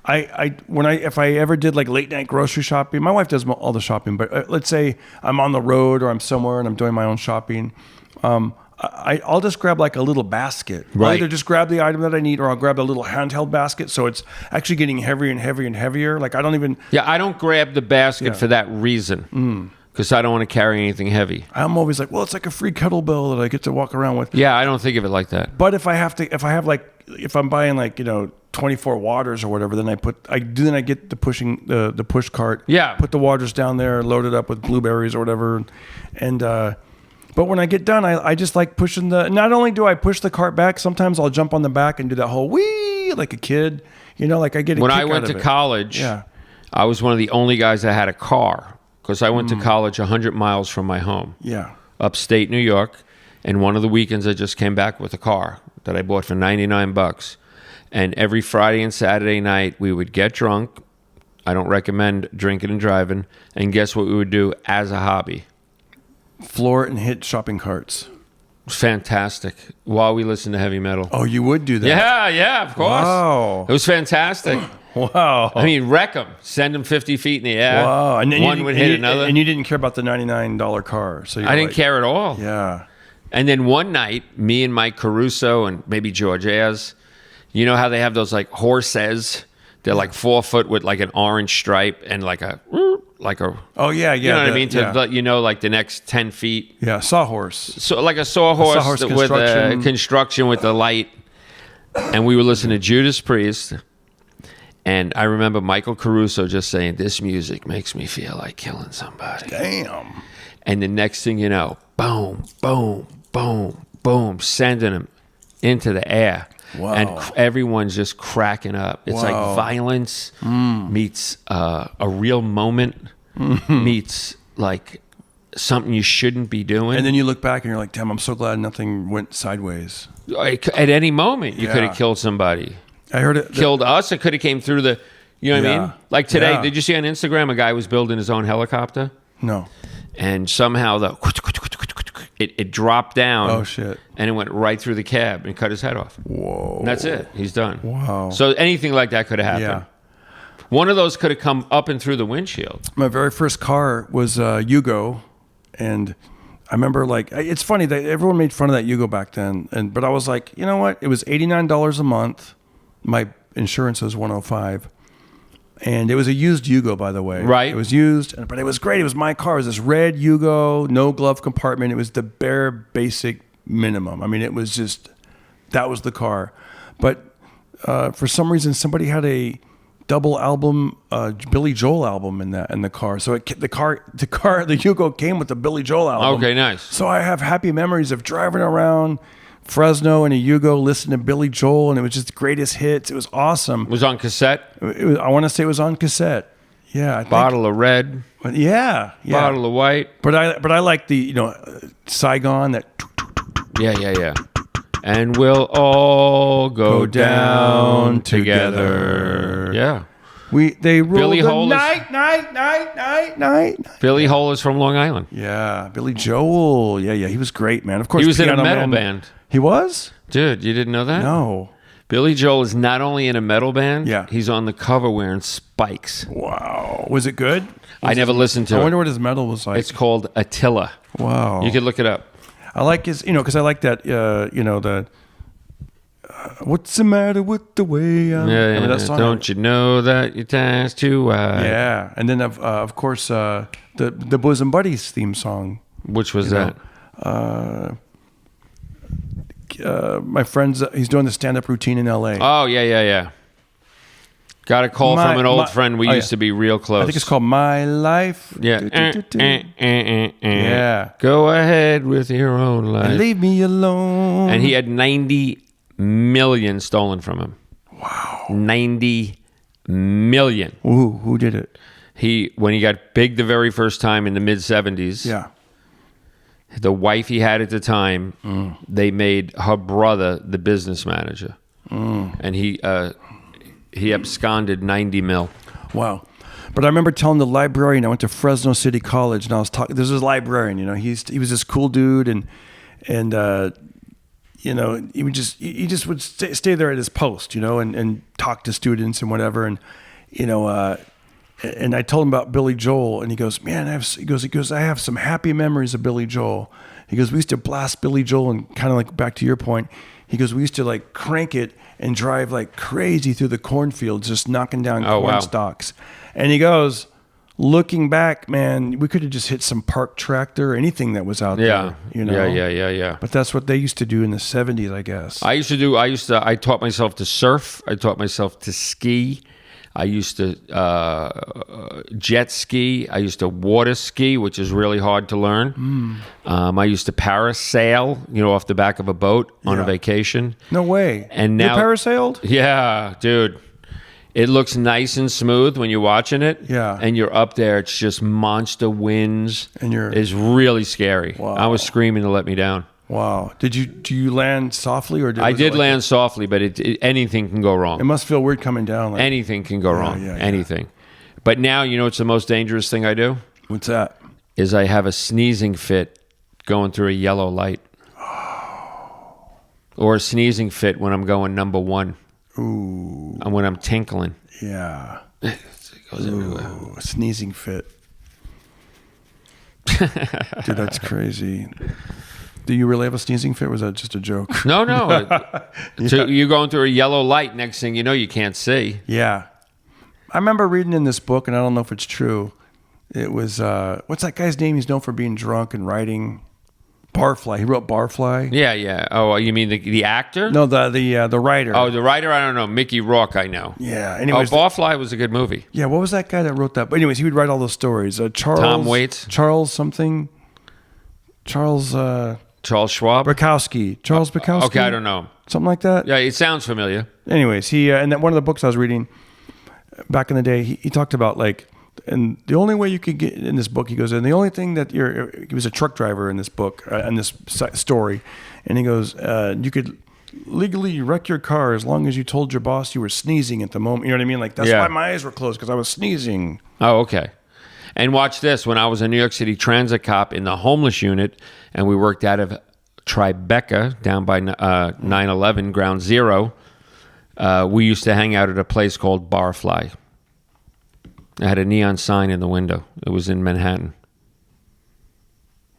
If I ever did like late night grocery shopping, my wife does all the shopping, but let's say I'm on the road or I'm somewhere and I'm doing my own shopping. I'll just grab like a little basket. Right. I'll either just grab the item that I need, or I'll grab a little handheld basket. So it's actually getting heavier and heavier and heavier. Like I don't grab the basket for that reason. Because I don't want to carry anything heavy. I'm always like, well, it's like a free kettlebell that I get to walk around with. Yeah, I don't think of it like that. But if I'm buying like 24 waters or whatever, then I get the push cart. Yeah. Put the waters down there, load it up with blueberries or whatever, and but when I get done, I just like pushing not only do I push the cart back, sometimes I'll jump on the back and do that whole wee like a kid, like I get a when kick I went out to of it. college, Yeah. I was one of the only guys that had a car because I went to college 100 miles from my home. Yeah. Upstate New York, and one of the weekends I just came back with a car that I bought for $99. And every Friday and Saturday night we would get drunk. I don't recommend drinking and driving. And guess what we would do as a hobby? Floor it and hit shopping carts. Fantastic. While we listened to heavy metal. Oh, you would do that? Yeah, of course. Wow. It was fantastic. Wow. I mean, wreck them. Send them 50 feet in the air. Wow. And then one would hit another. And you didn't care about the $99 car. So I didn't care at all. Yeah. And then one night, me and Mike Caruso and maybe George Ayers, you know how they have those like horses? They're like 4 foot with like an orange stripe and like a Oh, yeah. you know what I mean? To let you know, like the next 10 feet. Yeah, sawhorse. So like a sawhorse with a construction with the light. And we were listening to Judas Priest. And I remember Michael Caruso just saying, this music makes me feel like killing somebody. Damn. And the next thing you know, boom, boom, boom, boom, sending them into the air. Wow. And everyone's just cracking up. It's Wow. like violence meets a real moment meets like something you shouldn't be doing. And then you look back and you're like, damn, I'm so glad nothing went sideways. At any moment, you could have killed somebody. I heard it. Killed us. It could have came through the, you know what I mean? Like today, did you see on Instagram a guy was building his own helicopter? No. And somehow it dropped down. Oh, shit. And it went right through the cab and cut his head off. Whoa. And that's it. He's done. Wow. So anything like that could have happened. Yeah. One of those could have come up and through the windshield. My very first car was Yugo, and I remember it's funny that everyone made fun of that Yugo back then, but I was like, you know what? It was $89 a month. My insurance was $105, and it was a used Yugo, by the way. Right. It was used, but it was great. It was my car. It was this red Yugo, no glove compartment. It was the bare basic minimum. I mean, it was just that was the car. But for some reason, somebody had a double album, Billy Joel album in the car. So the Yugo came with the Billy Joel album. Okay, nice. So I have happy memories of driving around Fresno in a Yugo, listening to Billy Joel, and it was just the greatest hits. It was awesome. It was on cassette. I want to say it was on cassette. Yeah, I Bottle of red. think, yeah. Bottle of white. But I like the Saigon that. Yeah. And we'll all go down together. Yeah. They ruled Billy the Hole is- night. Billy Hole is from Long Island. Yeah, Billy Joel. Yeah, he was great, man. Of course, He was in a Piano metal Man. band. He was? Dude, you didn't know that? No. Billy Joel is not only in a metal band, Yeah. he's on the cover wearing spikes. Wow. Was it good? I never listened to I it. wonder what his metal was like. It's called Attila. Wow. You could look it up. I like his, because I like that, the. What's the matter with the way I... Yeah, Remember that song? Don't you know that your time's too wide? Yeah, and then of course the Bosom Buddies theme song. Which was that? My friend's he's doing the stand-up routine in L.A. Oh, yeah. Got a call from an old friend. We used yeah. to be real close. I think it's called My Life. Yeah. Yeah. Go ahead with your own life. And leave me alone. And he had 90 million stolen from him. Wow. 90 million. Ooh, who did it? When he got big the very first time in the mid 70s. Yeah. The wife he had at the time, they made her brother the business manager. And he absconded 90 mil. Wow. But I remember telling the librarian, I went to Fresno City College, and I was talking, this was a librarian, you know, he was this cool dude, and you know, he just would stay there at his post, you know, and talk to students and whatever. And, you know, and I told him about Billy Joel, and he goes, man, he goes, I have some happy memories of Billy Joel. He goes, we used to blast Billy Joel, and kind of like back to your point, he goes, we used to like crank it and drive like crazy through the cornfields, just knocking down corn stalks. And he goes, looking back, man, we could have just hit some park tractor or anything that was out there. You know? Yeah. But that's what they used to do in the 70s, I guess. I taught myself to surf. I taught myself to ski. I used to jet ski. I used to water ski, which is really hard to learn. I used to parasail, you know, off the back of a boat on a vacation. No way. And now, you parasailed? Yeah, dude. It looks nice and smooth when you're watching it. Yeah. And you're up there. It's just monster winds. And it's really scary. Wow. I was screaming to let me down. Wow. Do you land softly, or I did land softly, but anything can go wrong. It must feel weird coming down. Like, anything can go wrong. Yeah. Anything. But now, you know what's the most dangerous thing I do? What's that? Is I have a sneezing fit going through a yellow light. Or a sneezing fit when I'm going number one. Ooh. And when I'm tinkling. Yeah. It goes everywhere. A sneezing fit. Dude, that's crazy. Do you really have a sneezing fit? Or was that just a joke? No. So you're going through a yellow light. Next thing you know, you can't see. Yeah. I remember reading in this book, and I don't know if it's true. It was, what's that guy's name? He's known for being drunk and writing. Barfly. He wrote Barfly. Yeah. Oh, you mean the actor? No, the writer. Oh, the writer? I don't know. Mickey Rourke, I know. Yeah. Anyways, Barfly was a good movie. Yeah. What was that guy that wrote that? But anyways, he would write all those stories. Tom Waits. Charles something. Charles Schwab. Bukowski. Charles Bukowski. Okay, I don't know. Something like that. Yeah, it sounds familiar. Anyways, he and that one of the books I was reading back in the day, he talked about like, and the only way you could get in this book, he goes, and the only thing that he was a truck driver in this book, in this story, and he goes, you could legally wreck your car as long as you told your boss you were sneezing at the moment. You know what I mean? Like, that's why my eyes were closed, because I was sneezing. Oh, okay. And watch this. When I was a New York City transit cop in the homeless unit, and we worked out of Tribeca down by 9/11 Ground Zero, we used to hang out at a place called Barfly. I had a neon sign in the window. It was in Manhattan.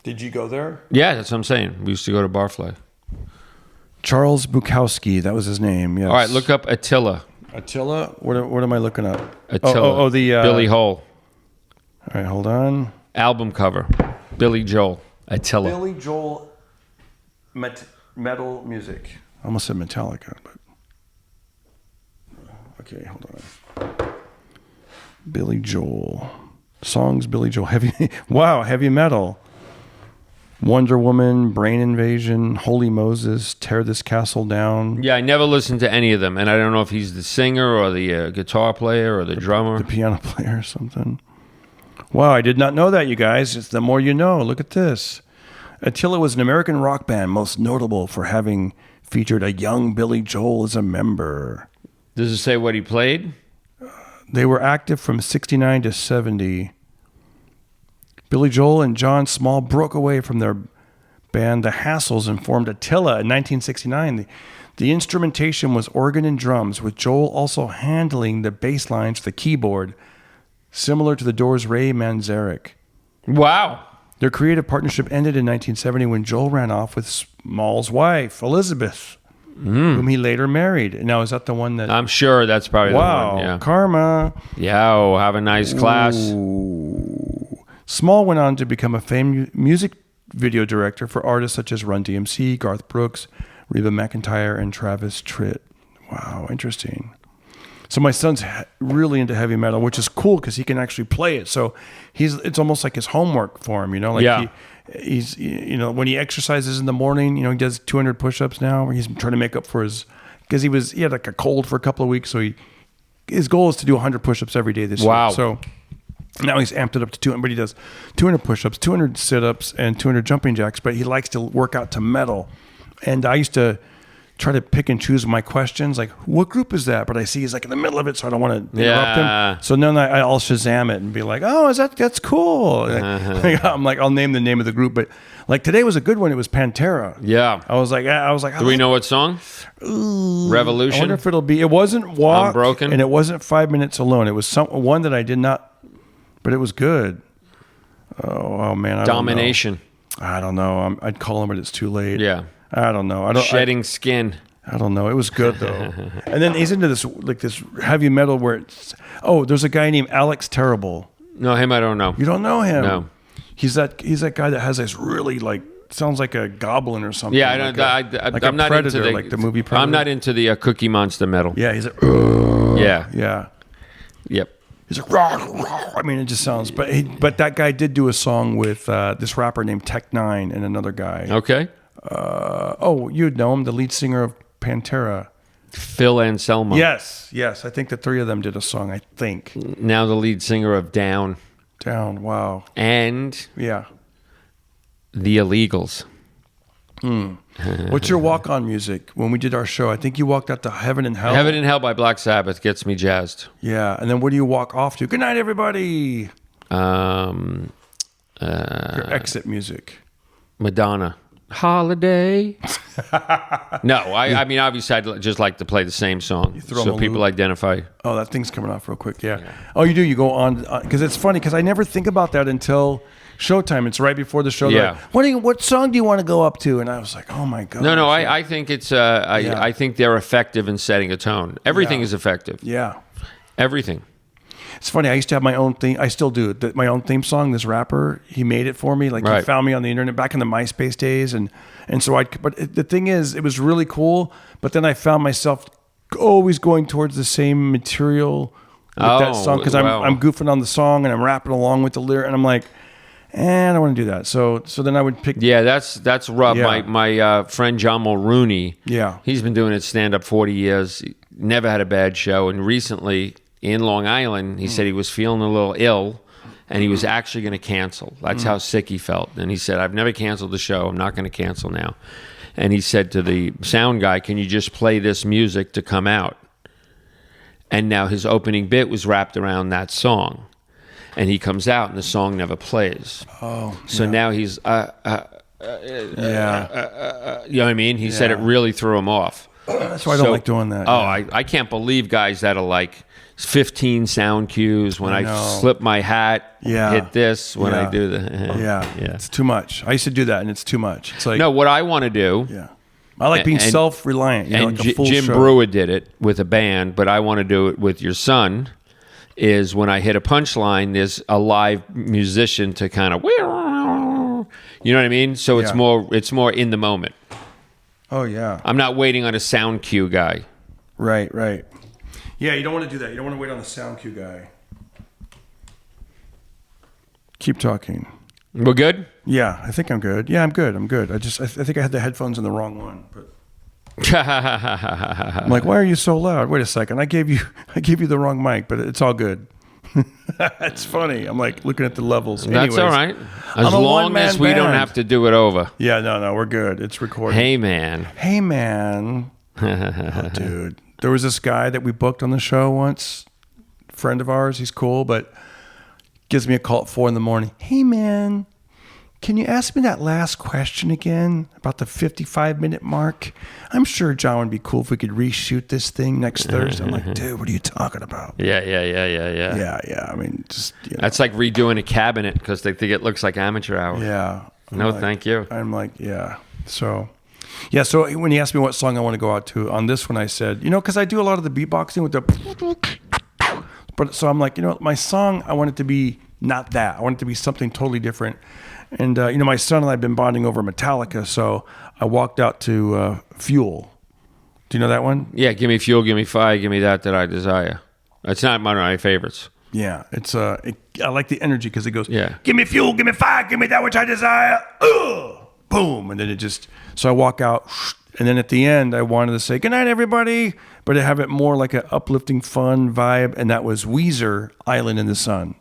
Did you go there? Yeah, that's what I'm saying. We used to go to Barfly. Charles Bukowski, that was his name. Yes. All right, look up Attila. Attila? What am I looking up? Attila. The Billy Hole. All right, hold on. Album cover. Billy Joel. Attila. Billy Joel metal music. I almost said Metallica, but okay, hold on. Billy Joel. Songs Billy Joel. Heavy metal. Wonder Woman, Brain Invasion, Holy Moses, Tear This Castle Down. Yeah, I never listened to any of them, and I don't know if he's the singer or the guitar player or the drummer. The piano player or something. Wow, I did not know that, you guys. It's the more you know. Look at this. Attila was an American rock band most notable for having featured a young Billy Joel as a member. Does it say what he played? They were active from 69 to 70. Billy Joel and John Small broke away from their band, The Hassles, and formed Attila in 1969. The instrumentation was organ and drums, with Joel also handling the bass lines for the keyboard, similar to the Doors' Ray Manzarek. Wow. Their creative partnership ended in 1970 when Joel ran off with Small's wife, Elizabeth, whom he later married. Now, is that the one that... I'm sure that's probably the one. Yeah. Karma. Yo, have a nice class. Ooh. Small went on to become a famed music video director for artists such as Run DMC, Garth Brooks, Reba McEntire, and Travis Tritt. Wow, interesting. So my son's really into heavy metal, which is cool because he can actually play it. So it's almost like his homework for him, you know. Like he's you know, when he exercises in the morning, you know, he does 200 push-ups now. He's trying to make up for because he had like a cold for a couple of weeks, so his goal is to do 100 push-ups every day this year. So now he's amped it up to 200, but he does 200 push-ups, 200 sit-ups, and 200 jumping jacks. But he likes to work out to metal, and I used to try to pick and choose my questions, like, what group is that? But I see he's like in the middle of it, so I don't want to interrupt him. So then I'll Shazam it and be like, oh, that's cool. I'm like, I'll name the name of the group. But like today was a good one. It was Pantera. Yeah. I was like, do we know what song? Revolution. I wonder if it'll be, it wasn't Walk. Unbroken. And it wasn't 5 Minutes Alone. It was one that I did not, but it was good. Oh man. Domination. I don't know. I'd call him, but it's too late. Yeah. I don't know. Shedding Skin. I don't know. It was good though. And then he's into this heavy metal where there's a guy named Alex Terrible. No, him I don't know. You don't know him? No. He's that guy that has this really sounds like a goblin or something. Yeah, I'm not into the movie Predator. I'm not into the Cookie Monster metal. Yeah, he's like yeah. Yep. He's like rah, rah. I mean, it just sounds. But that guy did do a song with this rapper named Tech9 and another guy. Okay. You'd know him, the lead singer of Pantera. Phil Anselmo. Yes. I think the three of them did a song, I think. Now the lead singer of Down. Wow. And the Illegals. What's your walk-on music? When we did our show, I think you walked out to Heaven and Hell. Heaven and Hell by Black Sabbath gets me jazzed. Yeah, and then what do you walk off to? Good night, everybody. Your exit music. Madonna. Holiday. No, I mean, obviously, I'd just like to play the same song so people identify. Oh, that thing's coming off real quick. Yeah. Oh, you do? You go on because it's funny because I never think about that until showtime. It's right before the show. Yeah. Like, what song do you want to go up to? And I was like, oh my god. No. I think it's. I think they're effective in setting a tone. Everything is effective. Yeah. Everything. It's funny. I used to have my own theme. I still do. My own theme song. This rapper, he made it for me. Like he found me on the internet back in the MySpace days, and so I. But the thing is, it was really cool. But then I found myself always going towards the same material with that song because I'm goofing on the song and I'm rapping along with the lyric, and I'm like, I don't want to do that. So then I would pick. Yeah, that's rough. Yeah. My friend John Mulrooney. Yeah, he's been doing it stand up 40 years. He never had a bad show, and recently. In Long Island, he said he was feeling a little ill and he was actually going to cancel. That's how sick he felt. And he said, I've never canceled the show. I'm not going to cancel now. And he said to the sound guy, can you just play this music to come out? And now his opening bit was wrapped around that song. And he comes out and the song never plays. So now he's, you know what I mean? He said it really threw him off. That's why I don't like doing that. I can't believe guys that are like 15 sound cues when I slip my hat, hit this when I do the it's too much. I used to do that and it's too much. It's like no, what I want to do. Yeah, I like being self-reliant. You know, and like a full Jim show. Brewer did it with a band, but I want to do it with your son. Is when I hit a punchline, there's a live musician to kind of, you know what I mean? So it's more in the moment. Oh yeah, I'm not waiting on a sound cue guy. Right. Yeah, you don't want to do that. You don't want to wait on the sound cue guy. Keep talking. We're good? Yeah, I think I'm good. Yeah, I'm good. I think I had the headphones in the wrong one. But I'm like, why are you so loud? Wait a second. I gave you the wrong mic, but it's all good. It's funny. I'm like looking at the levels. That's all right. As long as we don't have to do it over. Yeah, no, we're good. It's recorded. Hey, man. Oh, dude. There was this guy that we booked on the show once, friend of ours. He's cool, but gives me a call at 4 a.m. Hey, man, can you ask me that last question again about the 55-minute mark? I'm sure John would be cool if we could reshoot this thing next Thursday. I'm like, dude, what are you talking about? Yeah. Yeah. I mean, just that's like redoing a cabinet because they think it looks like amateur hour. Yeah. Thank you. I'm like, yeah. So when he asked me what song I want to go out to on this one, I said, because I do a lot of the beatboxing with the, but so I'm like, my song, I want it to be not that. I want it to be something totally different. And, my son and I have been bonding over Metallica. So I walked out to Fuel Do you know that one? Yeah, give me fuel, give me fire, give me that I desire. It's not one of my favorites. Yeah, it's I like the energy because it goes, Yeah. give me fuel, give me fire, give me that which I desire. Boom, and then it just. So I walk out, and then at the end I wanted to say good night, everybody, but I have it more like an uplifting, fun vibe, and that was Weezer, "Island in the Sun."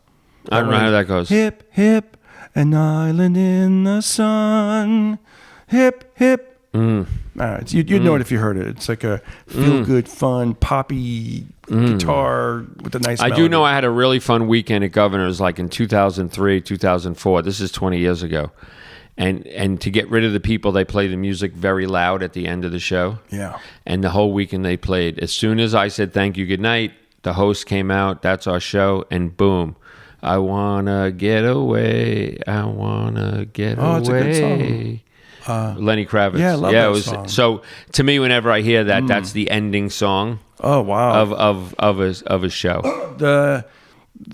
I don't know how that goes. Hip hip, an island in the sun. Hip hip. You'd know it if you heard it. It's like a feel-good, fun, poppy guitar with a nice I melody. do know I had a really fun weekend at Governor's, like in 2003, 2004. This is 20 years ago. And to get rid of the people, they play the music very loud at the end of the show. Yeah. And the whole weekend they played. As soon as I said thank you, good night, the host came out. That's our show. And boom. I wanna get away. I wanna get away. Oh, it's a good song. Lenny Kravitz. Yeah, I love that song. So to me, whenever I hear that, that's the ending song. Oh, wow. Of a show. The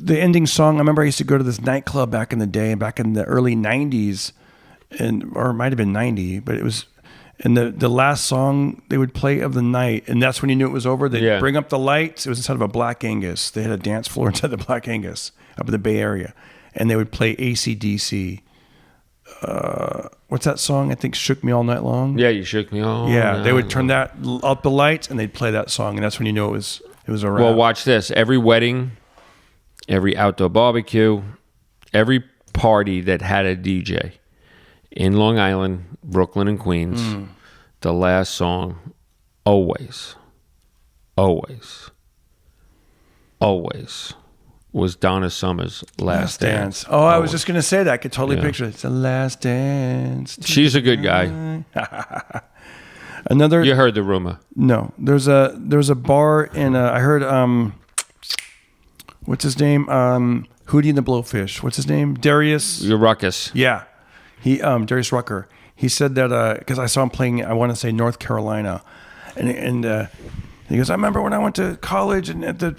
ending song, I remember I used to go to this nightclub back in the day, back in the early 90s, or it might have been 90, but it was, and the last song they would play of the night, and that's when you knew it was over. They'd bring up the lights. It was inside of a Black Angus. They had a dance floor inside the Black Angus up in the Bay Area, and they would play AC/DC. What's that song? I think "Shook Me All Night Long." Yeah, you shook me all. Yeah, they would turn that up the lights, and they'd play that song, and that's when you knew it was a wrap. Well, watch this. Every wedding, every outdoor barbecue, every party that had a DJ in Long Island, Brooklyn, and Queens, the last song always was Donna Summer's Last Dance. Oh, I was just going to say that. I could totally picture it. It's the last dance. She's a good guy. Another. You heard the rumor. No, there's a bar in. I heard. What's his name? Hootie and the Blowfish. What's his name? Darius. Your Ruckus. Yeah, Darius Rucker. He said that because I saw him playing. I want to say North Carolina, and. He goes, I remember when I went to college and at the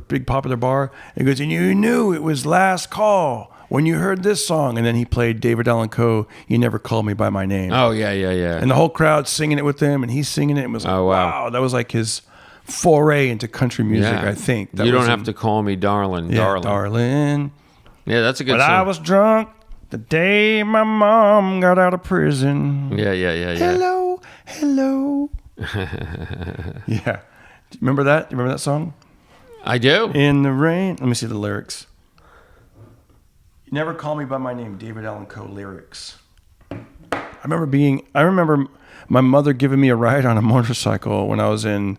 big popular bar. He goes, and you knew it was last call when you heard this song. And then he played David Allan Coe, "You Never Called Me by My Name." Oh, yeah. And the whole crowd singing it with him, and he's singing it. And it was like, wow, that was like his foray into country music, I think. You don't have to call me darling, darling. Yeah, that's a good But song. I was drunk the day my mom got out of prison. Yeah. Hello. Yeah. Remember that? You remember that song? I do. In the rain. Let me see the lyrics. "You Never Call Me by My Name," David Allan Coe lyrics. I remember my mother giving me a ride on a motorcycle when I was in,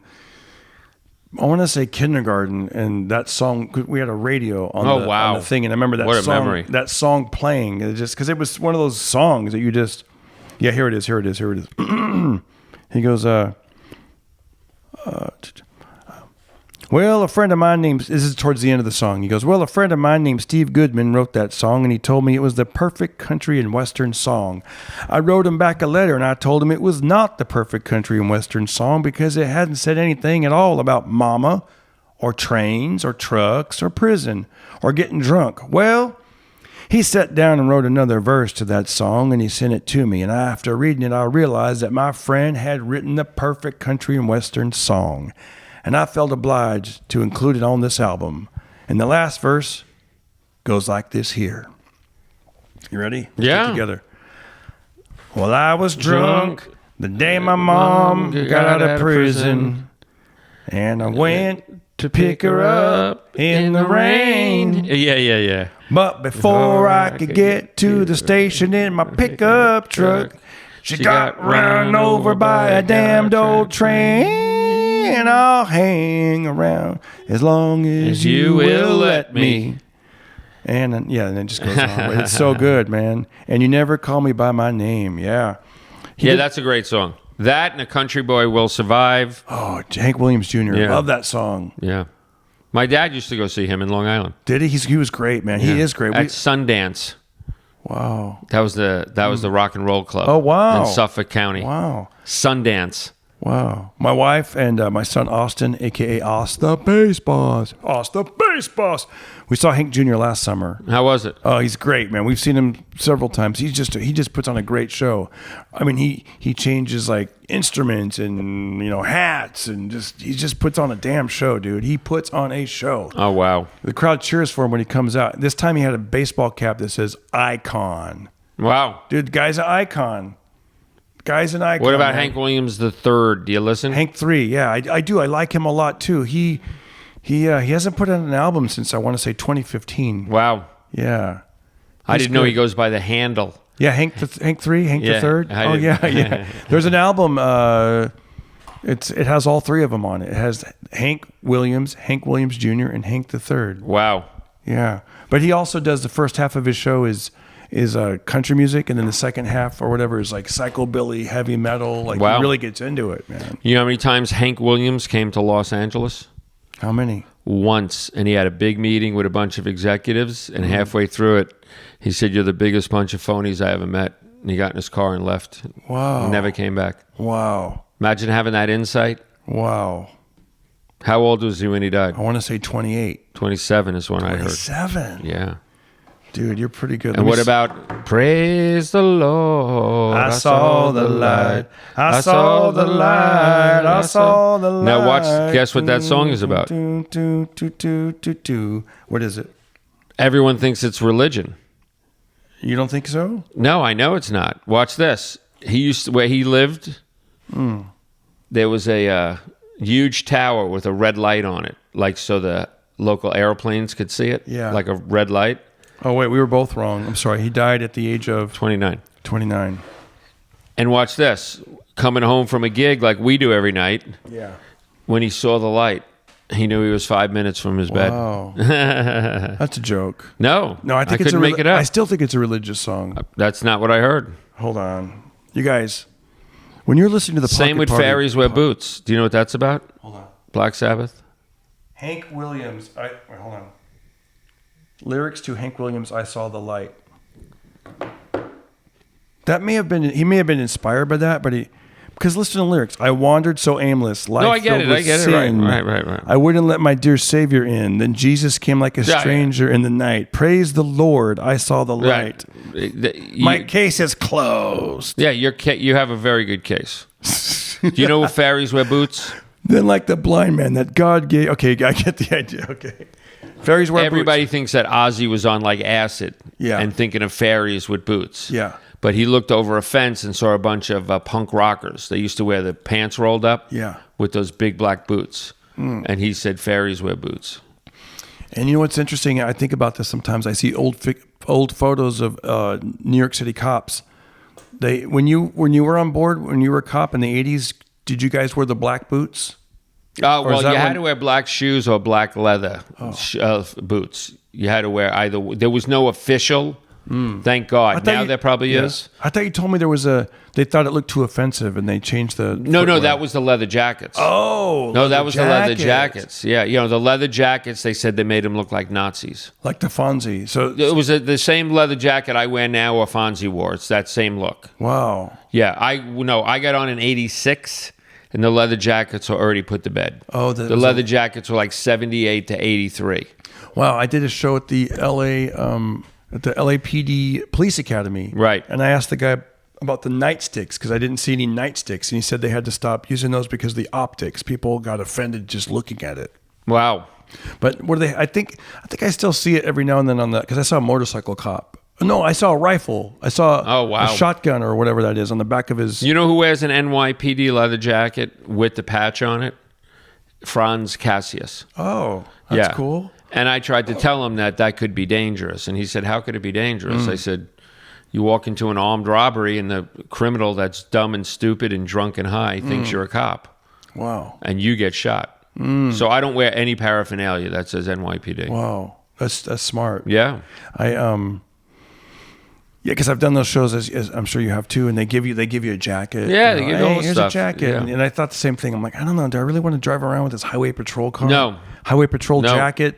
I want to say kindergarten, and that song, we had a radio on, on the thing, and I remember that memory. That song playing, just because it was one of those songs that you just, here it is. He goes, well, a friend of mine named, this is towards the end of the song. He goes, well, a friend of mine named Steve Goodman wrote that song, and he told me it was the perfect country and western song. I wrote him back a letter, and I told him it was not the perfect country and western song because it hadn't said anything at all about mama or trains or trucks or prison or getting drunk. Well, he sat down and wrote another verse to that song, and he sent it to me. And after reading it, I realized that my friend had written the perfect country and western song. And I felt obliged to include it on this album. And the last verse goes like this here. You ready? Let's Yeah. get together. Well, I was drunk the day my mom got out of prison. And I went to pick her up in the rain. Yeah. But before I could get to the station in my pickup truck, she got run over by a damned old train. And I'll hang around as long as you will let me. And then it just goes on. It's so good, man. And You Never Call Me by My Name. Yeah. That's a great song. That and A Country Boy Will Survive. Oh, Hank Williams Jr. Yeah. Love that song. Yeah. My dad used to go see him in Long Island. Did he? He was great, man. Yeah. He is great. At Sundance. Wow. That was the rock and roll club. Oh, wow. In Suffolk County. Wow. Sundance. Wow. My wife and my son Austin, aka Os the Bass Boss. Os the Bass Boss. We saw Hank Jr. last summer. How was it? Oh, he's great, man. We've seen him several times. He just puts on a great show. I mean, he changes like instruments and hats and he just puts on a damn show, dude. He puts on a show. Oh, wow. The crowd cheers for him when he comes out. This time he had a baseball cap that says Icon. Wow. Dude, guy's an icon. Guy's an icon. What about man. Hank Williams III? Do you listen? Hank 3, yeah, I do. I like him a lot too. He hasn't put out an album since I want to say 2015. Wow. Yeah, I didn't know he goes by the handle. Yeah, Hank 3, Hank Yeah, the Third. I Oh didn't- yeah. There's an album. It has all three of them on it. It has Hank Williams Jr., and Hank the Third. Wow. Yeah, but he also does the first half of his show is country music, and then the second half or whatever is like psychobilly, heavy metal. Like Wow. he really gets into it, man. You know how many times Hank Williams came to Los Angeles? How many? Once, and he had a big meeting with a bunch of executives, and halfway through it, he said, "You're the biggest bunch of phonies I ever met." And he got in his car and left. Wow. Never came back. Wow. Imagine having that insight. Wow. How old was he when he died? I want to say 28. 27 is when I heard. 27. Yeah. Dude, you're pretty good. And what about praise the Lord? I saw the light. I saw the light. I saw the light. Now watch. Guess what that song is about? What is it? Everyone thinks it's religion. You don't think so? No, I know it's not. Watch this. Where he lived, there was a huge tower with a red light on it, like so the local airplanes could see it. Yeah. Like a red light. Oh, wait, we were both wrong. I'm sorry. He died at the age of 29. 29. And watch this. Coming home from a gig like we do every night, Yeah. when he saw the light, he knew he was 5 minutes from his bed. Wow. That's a joke. No, No, I think it's couldn't make it up. I still think it's a religious song. That's not what I heard. Hold on. You guys, when you're listening to the Same Pocket with Party- Fairies Wear Boots. Do you know what that's about? Hold on. Black Sabbath? Hank Williams. Wait, hold on. Lyrics to Hank Williams, I Saw the Light. He may have been inspired by that, but because listen to the lyrics. I wandered so aimless. Life No, I get filled it. with I get it. sin. Right. I wouldn't let my dear Savior in. Then Jesus came like a Yeah, stranger in the night. Praise the Lord. I saw the light. My case is closed. Yeah, you have a very good case. Do you know what Fairies Wear Boots? Then like the blind man that God gave. Okay, I get the idea. Okay. Fairies wear Everybody boots. thinks that Ozzy was on like acid Yeah. and thinking of fairies with boots. Yeah. But he looked over a fence and saw a bunch of punk rockers. They used to wear the pants rolled up Yeah. with those big black boots. And he said fairies wear boots. And you know what's interesting? I think about this sometimes. I see old photos of New York City cops. When you were on board, when you were a cop in the 80s, did you guys wear the black boots? Oh, Or is well, that you had when- to wear black shoes or black leather boots. You had to wear either. There was no official. Thank God. Now there probably is. I thought you told me there was they thought it looked too offensive and they changed the. No, footwear. that was the leather jackets. Oh, no, that was the leather jackets. Yeah, the leather jackets. They said they made them look like Nazis. like the Fonzie. So It was the same leather jacket I wear now or Fonzie wore. It's that same look. wow. Yeah, I got on in '86, and the leather jackets were already put to bed. Oh, the leather jackets were like '78 to '83. Wow, I did a show at the LAPD Police Academy. Right. And I asked the guy about the nightsticks because I didn't see any nightsticks, and he said they had to stop using those because of the optics. People got offended just looking at it. Wow. But what are they? I think I still see it every now and then on the because I saw a motorcycle cop. No, I saw a rifle. I saw a shotgun or whatever that is on the back of his. You know who wears an NYPD leather jacket with the patch on it? Franz Cassius. Oh, that's cool. And I tried to tell him that could be dangerous. And he said, how could it be dangerous? I said, you walk into an armed robbery and the criminal that's dumb and stupid and drunk and high thinks you're a cop. Wow. And you get shot. So I don't wear any paraphernalia that says NYPD. Wow. That's smart. Yeah. Yeah, because I've done those shows, as I'm sure you have too, and they give you a jacket. Yeah, they give you all the here's stuff. a jacket, Yeah. and I thought the same thing. I'm like, I don't know, do I really want to drive around with this highway patrol car? No. Highway patrol jacket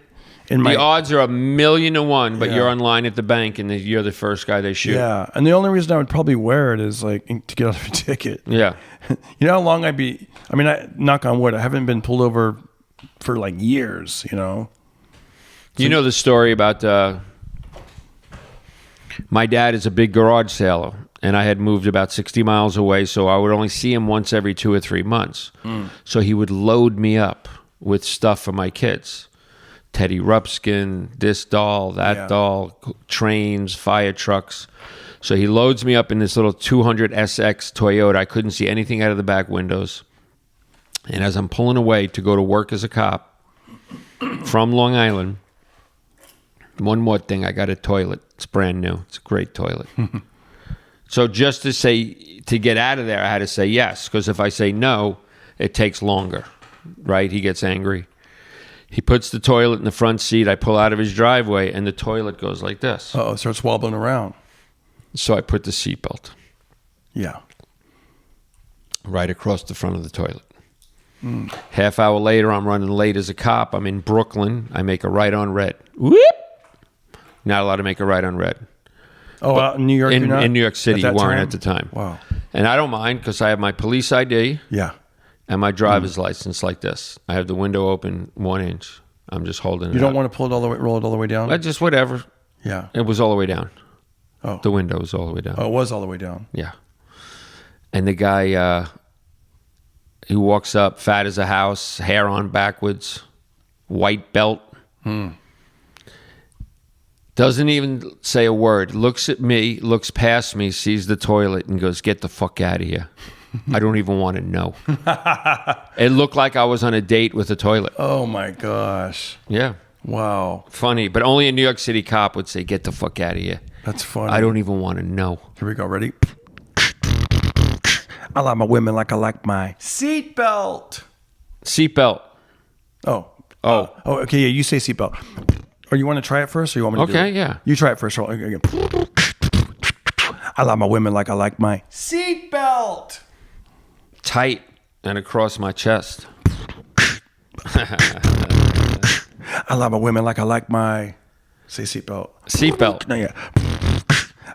The odds are 1,000,000 to 1, but Yeah. you're online at the bank and you're the first guy they shoot. Yeah, and the only reason I would probably wear it is like to get out of a ticket. Yeah. You know how long I'd be? I mean, knock on wood, I haven't been pulled over for like years. You know. You know the story about my dad is a big garage sailor, and I had moved about 60 miles away, so I would only see him once every 2 or 3 months. So he would load me up with stuff for my kids. Teddy Ruxpin, this doll, that doll, trains, fire trucks. So he loads me up in this little 200 SX Toyota. I couldn't see anything out of the back windows. And as I'm pulling away to go to work as a cop from Long Island, one more thing, I got a toilet. It's brand new. It's a great toilet. So just to get out of there, I had to say yes, because if I say no, it takes longer, right? He gets angry. He puts the toilet in the front seat. I pull out of his driveway, and the toilet goes like this. Oh, it starts wobbling around. So I put the seatbelt Yeah. right across the front of the toilet. Half hour later, I'm running late as a cop. I'm in Brooklyn. I make a right on red. Whoop! Not allowed to make a right on red. Oh, out in New York, In you're not? New York City, At you that weren't time? at the time. Wow. And I don't mind because I have my police ID Yeah. and my driver's license like this. I have the window open 1 inch. I'm just holding it You don't up. want to pull it all the way, roll it all the way down? Just whatever. Yeah. It was all the way down. Oh. The window was all the way down. Oh, it was all the way down. Yeah. And the guy, he walks up, fat as a house, hair on backwards, white belt. Doesn't even say a word. Looks at me, looks past me, sees the toilet, and goes, "Get the fuck out of here." I don't even want to know. It looked like I was on a date with a toilet. Oh, my gosh. Yeah. Wow. Funny, but only a New York City cop would say, "Get the fuck out of here." That's funny. I don't even want to know. Here we go. Ready? I like my women like I like my seatbelt. Seatbelt. Oh. Oh. Okay. Yeah, you say seatbelt. Or you want to try it first, or you want me to do it? Okay, yeah. You try it first. I like my women like I like my seatbelt. Tight and across my chest. I like my women like I like my... Say seatbelt. Seatbelt. No, yeah.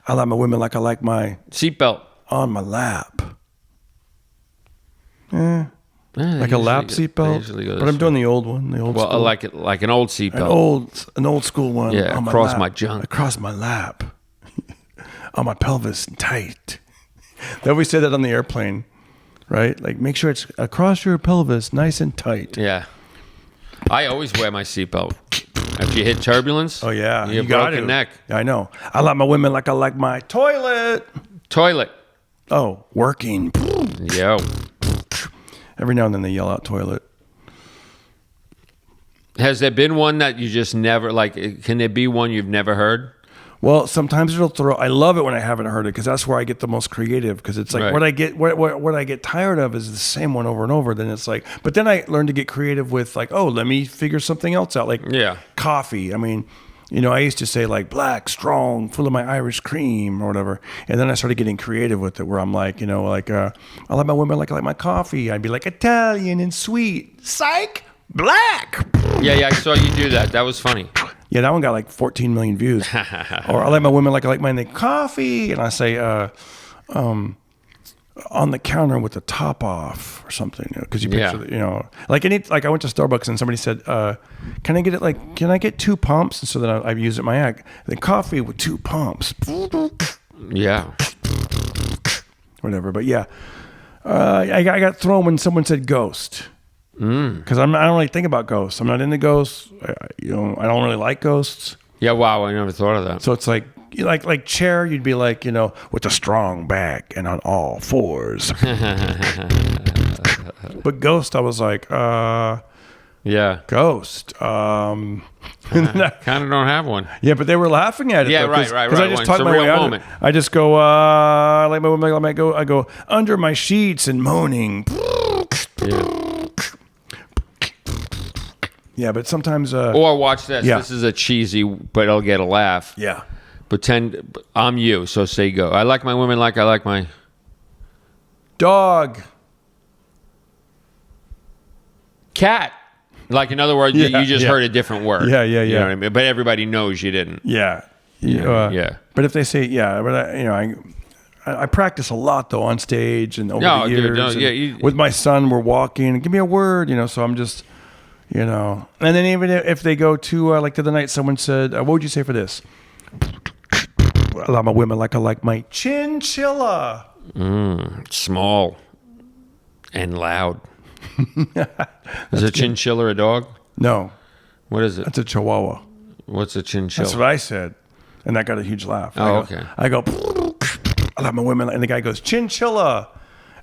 I like my women like I like my... Seatbelt. On my lap. Like a lap seatbelt. But I'm doing the old one. The old Well, school. like an old seatbelt. An old school one. Yeah, on across lap. my junk. Across my lap. On my pelvis tight. They always say that on the airplane, right? Like, make sure it's across your pelvis, nice and tight. Yeah. I always wear my seatbelt. After you hit turbulence, Oh, yeah. you got broken it. neck. I know. I like my women like I like my toilet. Toilet. Oh, working. Yo. Every now and then they yell out toilet. Has there been one that you just never, like, can there be one you've never heard? Well, sometimes it'll throw. I love it when I haven't heard it because that's where I get the most creative. Because it's like Right. what I get tired of is the same one over and over. Then it's like, but then I learn to get creative with like, oh, let me figure something else out. Like Yeah. coffee. I mean, you know, I used to say like black, strong, full of my Irish cream or whatever, and then I started getting creative with it. Where I'm like, you know, like I like my women like I like my coffee. I'd be like Italian and sweet. Psych, black. Yeah, I saw you do that. That was funny. Yeah, that one got like 14 million views. Or I like my women like I like mine. They coffee, and I say, on the counter with the top off or something. Because you picture, Yeah. you know, like I went to Starbucks and somebody said, "Can I get it? Like, can I get 2 pumps?" And so that I use it in my act. Then coffee with 2 pumps, Yeah. whatever. But yeah, I got thrown when someone said ghost. Because I don't really think about ghosts. I'm not into ghosts. I don't really like ghosts. Yeah, wow, I never thought of that. So it's like chair, you'd be like, you know, with a strong back and on all fours. But ghost, I was like, Yeah. ghost. Kind of don't have one. Yeah, but they were laughing at it. Yeah, though, right. Because I just It's talked a my real way out of it. moment. I just go, like my woman, I go under my sheets and moaning. Yeah. Yeah, but sometimes. Or watch this. Yeah. This is a cheesy, but I'll get a laugh. Yeah. Pretend I'm you, so say go. I like my women like I like my... Dog. Cat. Like, in other words, you just heard a different word. Yeah. You know what I mean? But everybody knows you didn't. Yeah. Yeah. But if they say, but I practice a lot though on stage and over the years. Dude, with my son, we're walking. Give me a word, so I'm just, And then even if they go to like the other night, someone said, "What would you say for this?" I love my women like I like my chinchilla. Small and loud. Is a chinchilla a dog? No, What is it? that's a chihuahua. What's a chinchilla? That's what I said, and that got a huge laugh. Okay. I go, I love my women, and the guy goes, chinchilla.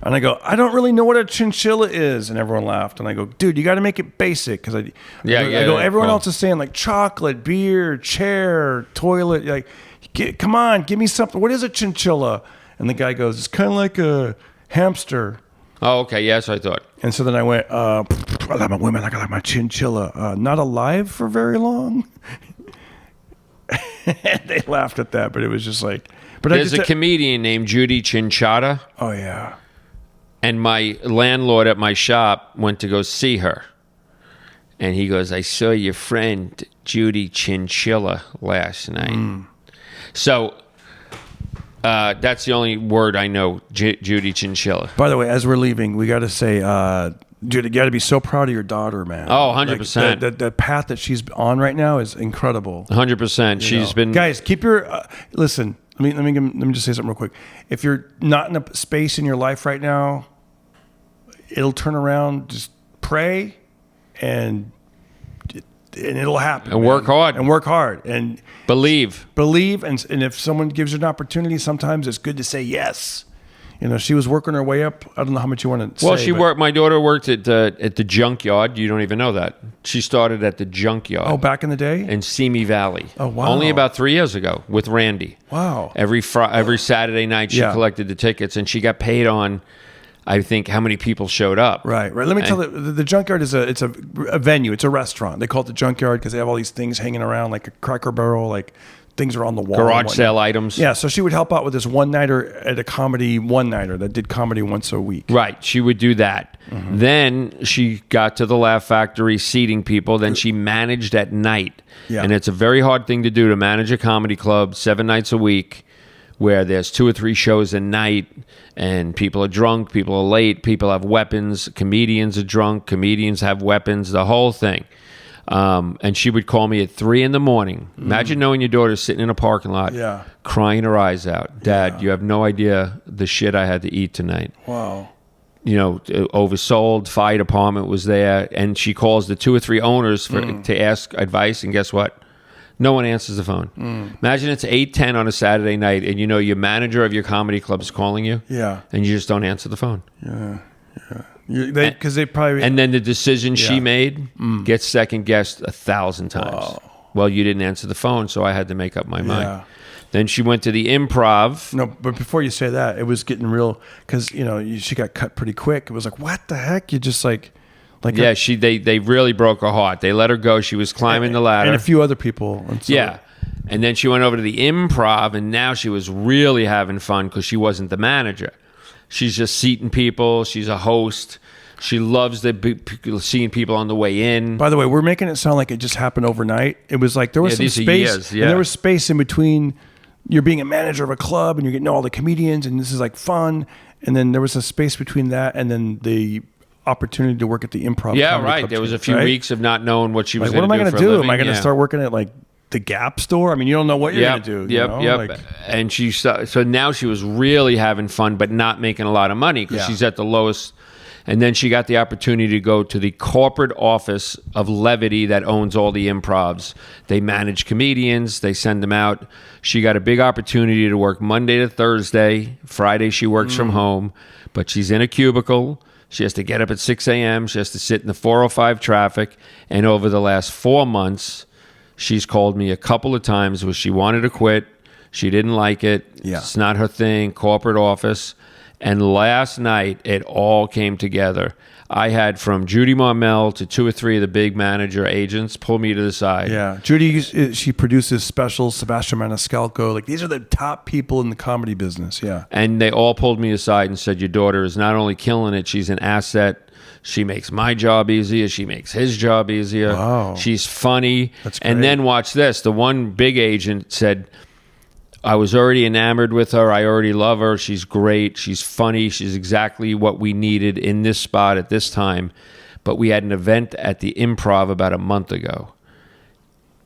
And I go, I don't really know what a chinchilla is. And everyone laughed. And I go, dude, you got to make it basic. Because I go, everyone else is saying like chocolate, beer, chair, toilet. Like, come on, give me something. What is a chinchilla? And the guy goes, it's kind of like a hamster. Oh, okay. Yes, I thought. And so then I went, I love my women like I like my chinchilla. Not alive for very long. They laughed at that, but it was just like. But there's a comedian named Judy Chinchada. Oh, yeah. And my landlord at my shop went to go see her. And he goes, I saw your friend Judy Chinchilla last night. So that's the only word I know, Judy Chinchilla. By the way, as we're leaving, we got to say, dude, you got to be so proud of your daughter, man. Oh, 100%. Like, the path that she's on right now is incredible. 100%. She's been... Guys, keep your... listen, let me just say something real quick. If you're not in a space in your life right now, it'll turn around. Just pray, and it'll happen. And work hard. And believe. And if someone gives you an opportunity, sometimes it's good to say yes. She was working her way up. I don't know how much you want to say. Well, my daughter worked at the junkyard. You don't even know that. She started at the junkyard. Oh, back in the day? In Simi Valley. Oh, wow. Only about 3 years ago with Randy. Wow. Every Saturday night she collected the tickets, and she got paid on, I think, how many people showed up. Right. Let me tell you, the junkyard is a venue. It's a restaurant. They call it the junkyard because they have all these things hanging around like a Cracker Barrel, like things are on the wall. Garage sale items. Yeah, so she would help out with this one-nighter at a comedy one-nighter that did comedy once a week. Right, she would do that. Mm-hmm. Then she got to the Laugh Factory seating people. Then she managed at night. Yeah. And it's a very hard thing to do, to manage a comedy club 7 nights a week where there's 2 or 3 shows a night and people are drunk, people are late, people have weapons, comedians are drunk, comedians have weapons, the whole thing. And she would call me at 3 a.m. Imagine knowing your daughter sitting in a parking lot, crying her eyes out. Dad, you have no idea the shit I had to eat tonight. Wow. Oversold, fire department was there, and she calls the 2 or 3 owners to ask advice, and guess what? No one answers the phone. Imagine it's 8:10 on a Saturday night, and your manager of your comedy club is calling you, and you just don't answer the phone. Because they probably... And then the decision she made gets second guessed 1,000 times. Wow. Well, you didn't answer the phone, so I had to make up my mind. Then she went to the Improv. No, but before you say that, it was getting real, because she got cut pretty quick. It was like, what the heck? You just like yeah, they really broke her heart. They let her go. She was climbing the ladder, and a few other people. And so, and then she went over to the Improv, and now she was really having fun because she wasn't the manager. She's just seating people. She's a host. She loves seeing people on the way in. By the way, we're making it sound like it just happened overnight. It was like there was some space. Years, and there was space in between. You're being a manager of a club, and you're getting all the comedians, and this is like fun. And then there was a space between that, and then the opportunity to work at the Improv. Yeah, right. There was a few weeks of not knowing what she was going to do. What am I going to do? Am I going to start working at like the Gap store? I mean, you don't know what you're going to do. Yep. And so now she was really having fun, but not making a lot of money because she's at the lowest. And then she got the opportunity to go to the corporate office of Levity that owns all the Improvs. They manage comedians. They send them out. She got a big opportunity to work Monday to Thursday. Friday she works from home, but she's in a cubicle. She has to get up at 6 a.m. She has to sit in the 405 traffic. And over the last 4 months, she's called me a couple of times where she wanted to quit. She didn't like it. Yeah. It's not her thing, corporate office. And last night, it all came together. I had from Judy Marmel to 2 or 3 of the big manager agents pull me to the side. Yeah. Judy, she produces specials, Sebastian Maniscalco. Like, these are the top people in the comedy business. Yeah. And they all pulled me aside and said, your daughter is not only killing it, she's an asset. She makes my job easier. She makes his job easier. Wow. She's funny. That's great. And then watch this. The one big agent said, I was already enamored with her. I already love her. She's great. She's funny. She's exactly what we needed in this spot at this time. But we had an event at the Improv about a month ago.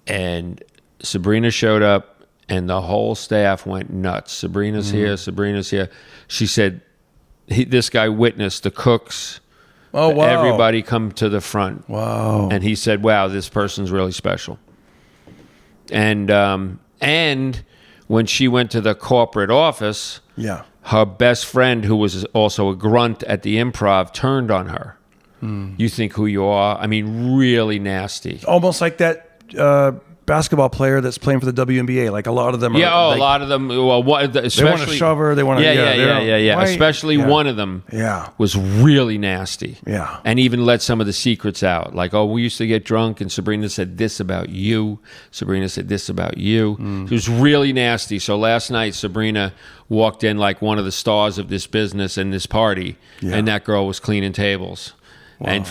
And Sabrina showed up, and the whole staff went nuts. Sabrina's here. Sabrina's here. She said, this guy witnessed the cooks. Oh, wow. Everybody come to the front. Wow. And he said, wow, this person's really special. And when she went to the corporate office, Yeah. her best friend, who was also a grunt at the Improv, turned on her. You think who you are? I mean, really nasty. Almost like that basketball player that's playing for the WNBA. Like, a lot of them are. Yeah, like, a lot of them. Well, especially, they want to shove her. They want to. Yeah. Why- Especially yeah. one of them Yeah. was really nasty. Yeah. And even let some of the secrets out. Like, oh, we used to get drunk, and Sabrina said this about you. Sabrina said this about you. It was really nasty. So last night, Sabrina walked in like one of the stars of this business and this party, and that girl was cleaning tables. Wow.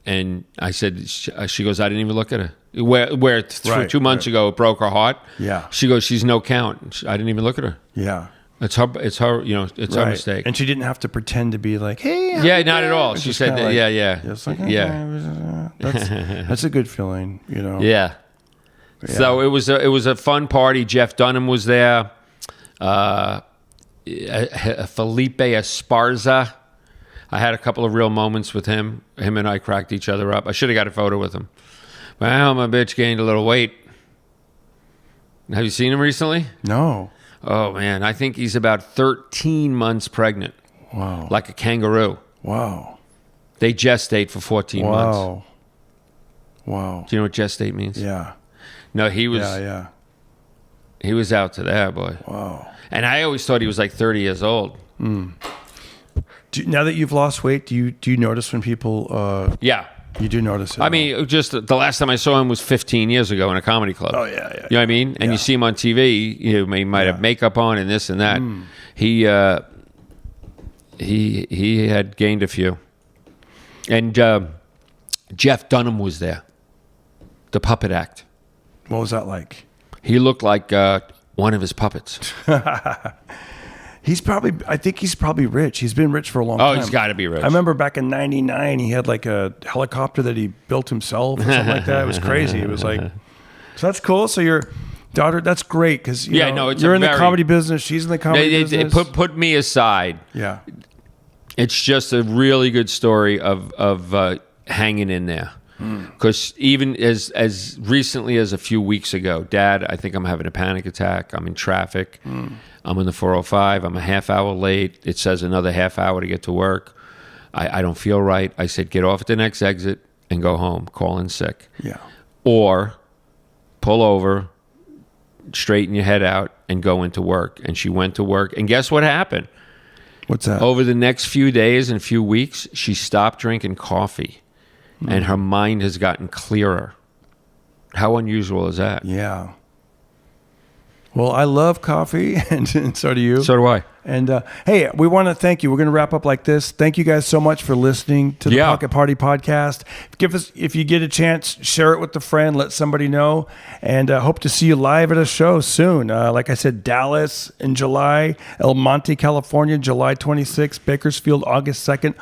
And I said, she goes, I didn't even look at her. Where 2 months ago it broke her heart. Yeah. She goes, she's no count. I didn't even look at her. Yeah. It's her, it's her mistake. And she didn't have to pretend to be like, hey. Yeah, not at all. She said that, like, yeah. Just like, Yeah. That's a good feeling, you know. Yeah. So it was a fun party. Jeff Dunham was there. Felipe Esparza. I had a couple of real moments with him. Him and I cracked each other up. I should have got a photo with him. Well, my bitch gained a little weight. Have you seen him recently? No. Oh, man. I think he's about 13 months pregnant. Wow. Like a kangaroo. Wow. They gestate for 14 months. Wow. Do you know what gestate means? Yeah. No, he was... Yeah. He was out to there, boy. Wow. And I always thought he was like 30 years old. Now that you've lost weight, do you notice when people... Yeah. You do notice it. I mean, just the last time I saw him was 15 years ago in a comedy club. Oh, yeah. You know what I mean? And you see him on TV, he might have makeup on and this and that. He had gained a few. And Jeff Dunham was there. The puppet act. What was that like? He looked like one of his puppets. I think he's probably rich. He's been rich for a long time. Oh, he's got to be rich. I remember back in '99, he had like a helicopter that he built himself or something like that. It was crazy. It was like, so that's cool. So your daughter, that's great because you're in the comedy business. She's in the comedy business. Put me aside. Yeah, it's just a really good story of hanging in there. Because even as recently as a few weeks ago, Dad, I think I'm having a panic attack. I'm in traffic. I'm in the 405. I'm a half hour late. It says another half hour to get to work. I don't feel right. I said, get off at the next exit and go home. Call in sick. Yeah. Or pull over, straighten your head out, and go into work. And she went to work. And guess what happened? What's that? Over the next few days and few weeks, she stopped drinking coffee. And her mind has gotten clearer. How unusual is that? Yeah. Well, I love coffee, and so do you. So do I. And hey, we want to thank you. We're going to wrap up like this. Thank you guys so much for listening to the Pocket Party podcast. If you get a chance, share it with a friend. Let somebody know. And hope to see you live at a show soon. Like I said, Dallas in July, El Monte, California, July 26th, Bakersfield, August 2nd.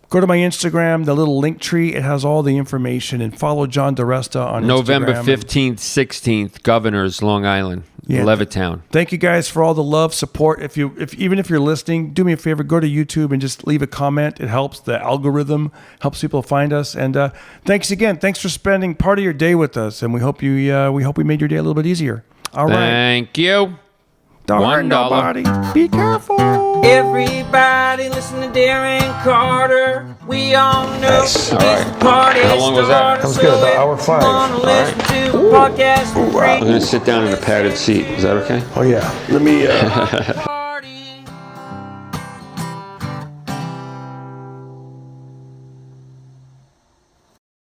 Go to my Instagram, the little link tree. It has all the information. And follow John Diresta on November Instagram. 15th, 16th, Governors, Long Island, Levittown. Thank you guys for all the love, support. Even if you're listening, do me a favor, go to YouTube and just leave a comment. It helps. The algorithm helps people find us. And thanks again. Thanks for spending part of your day with us. And we hope we made your day a little bit easier. All right. Thank you. Don't hurt nobody. Be careful. Everybody listen to Darren Carter. We all know he's the party. How long was that? That was good. About hour 5. Wanna listen to the podcast for free. I'm going to sit down in a padded seat. Is that okay? Oh, yeah. Let me...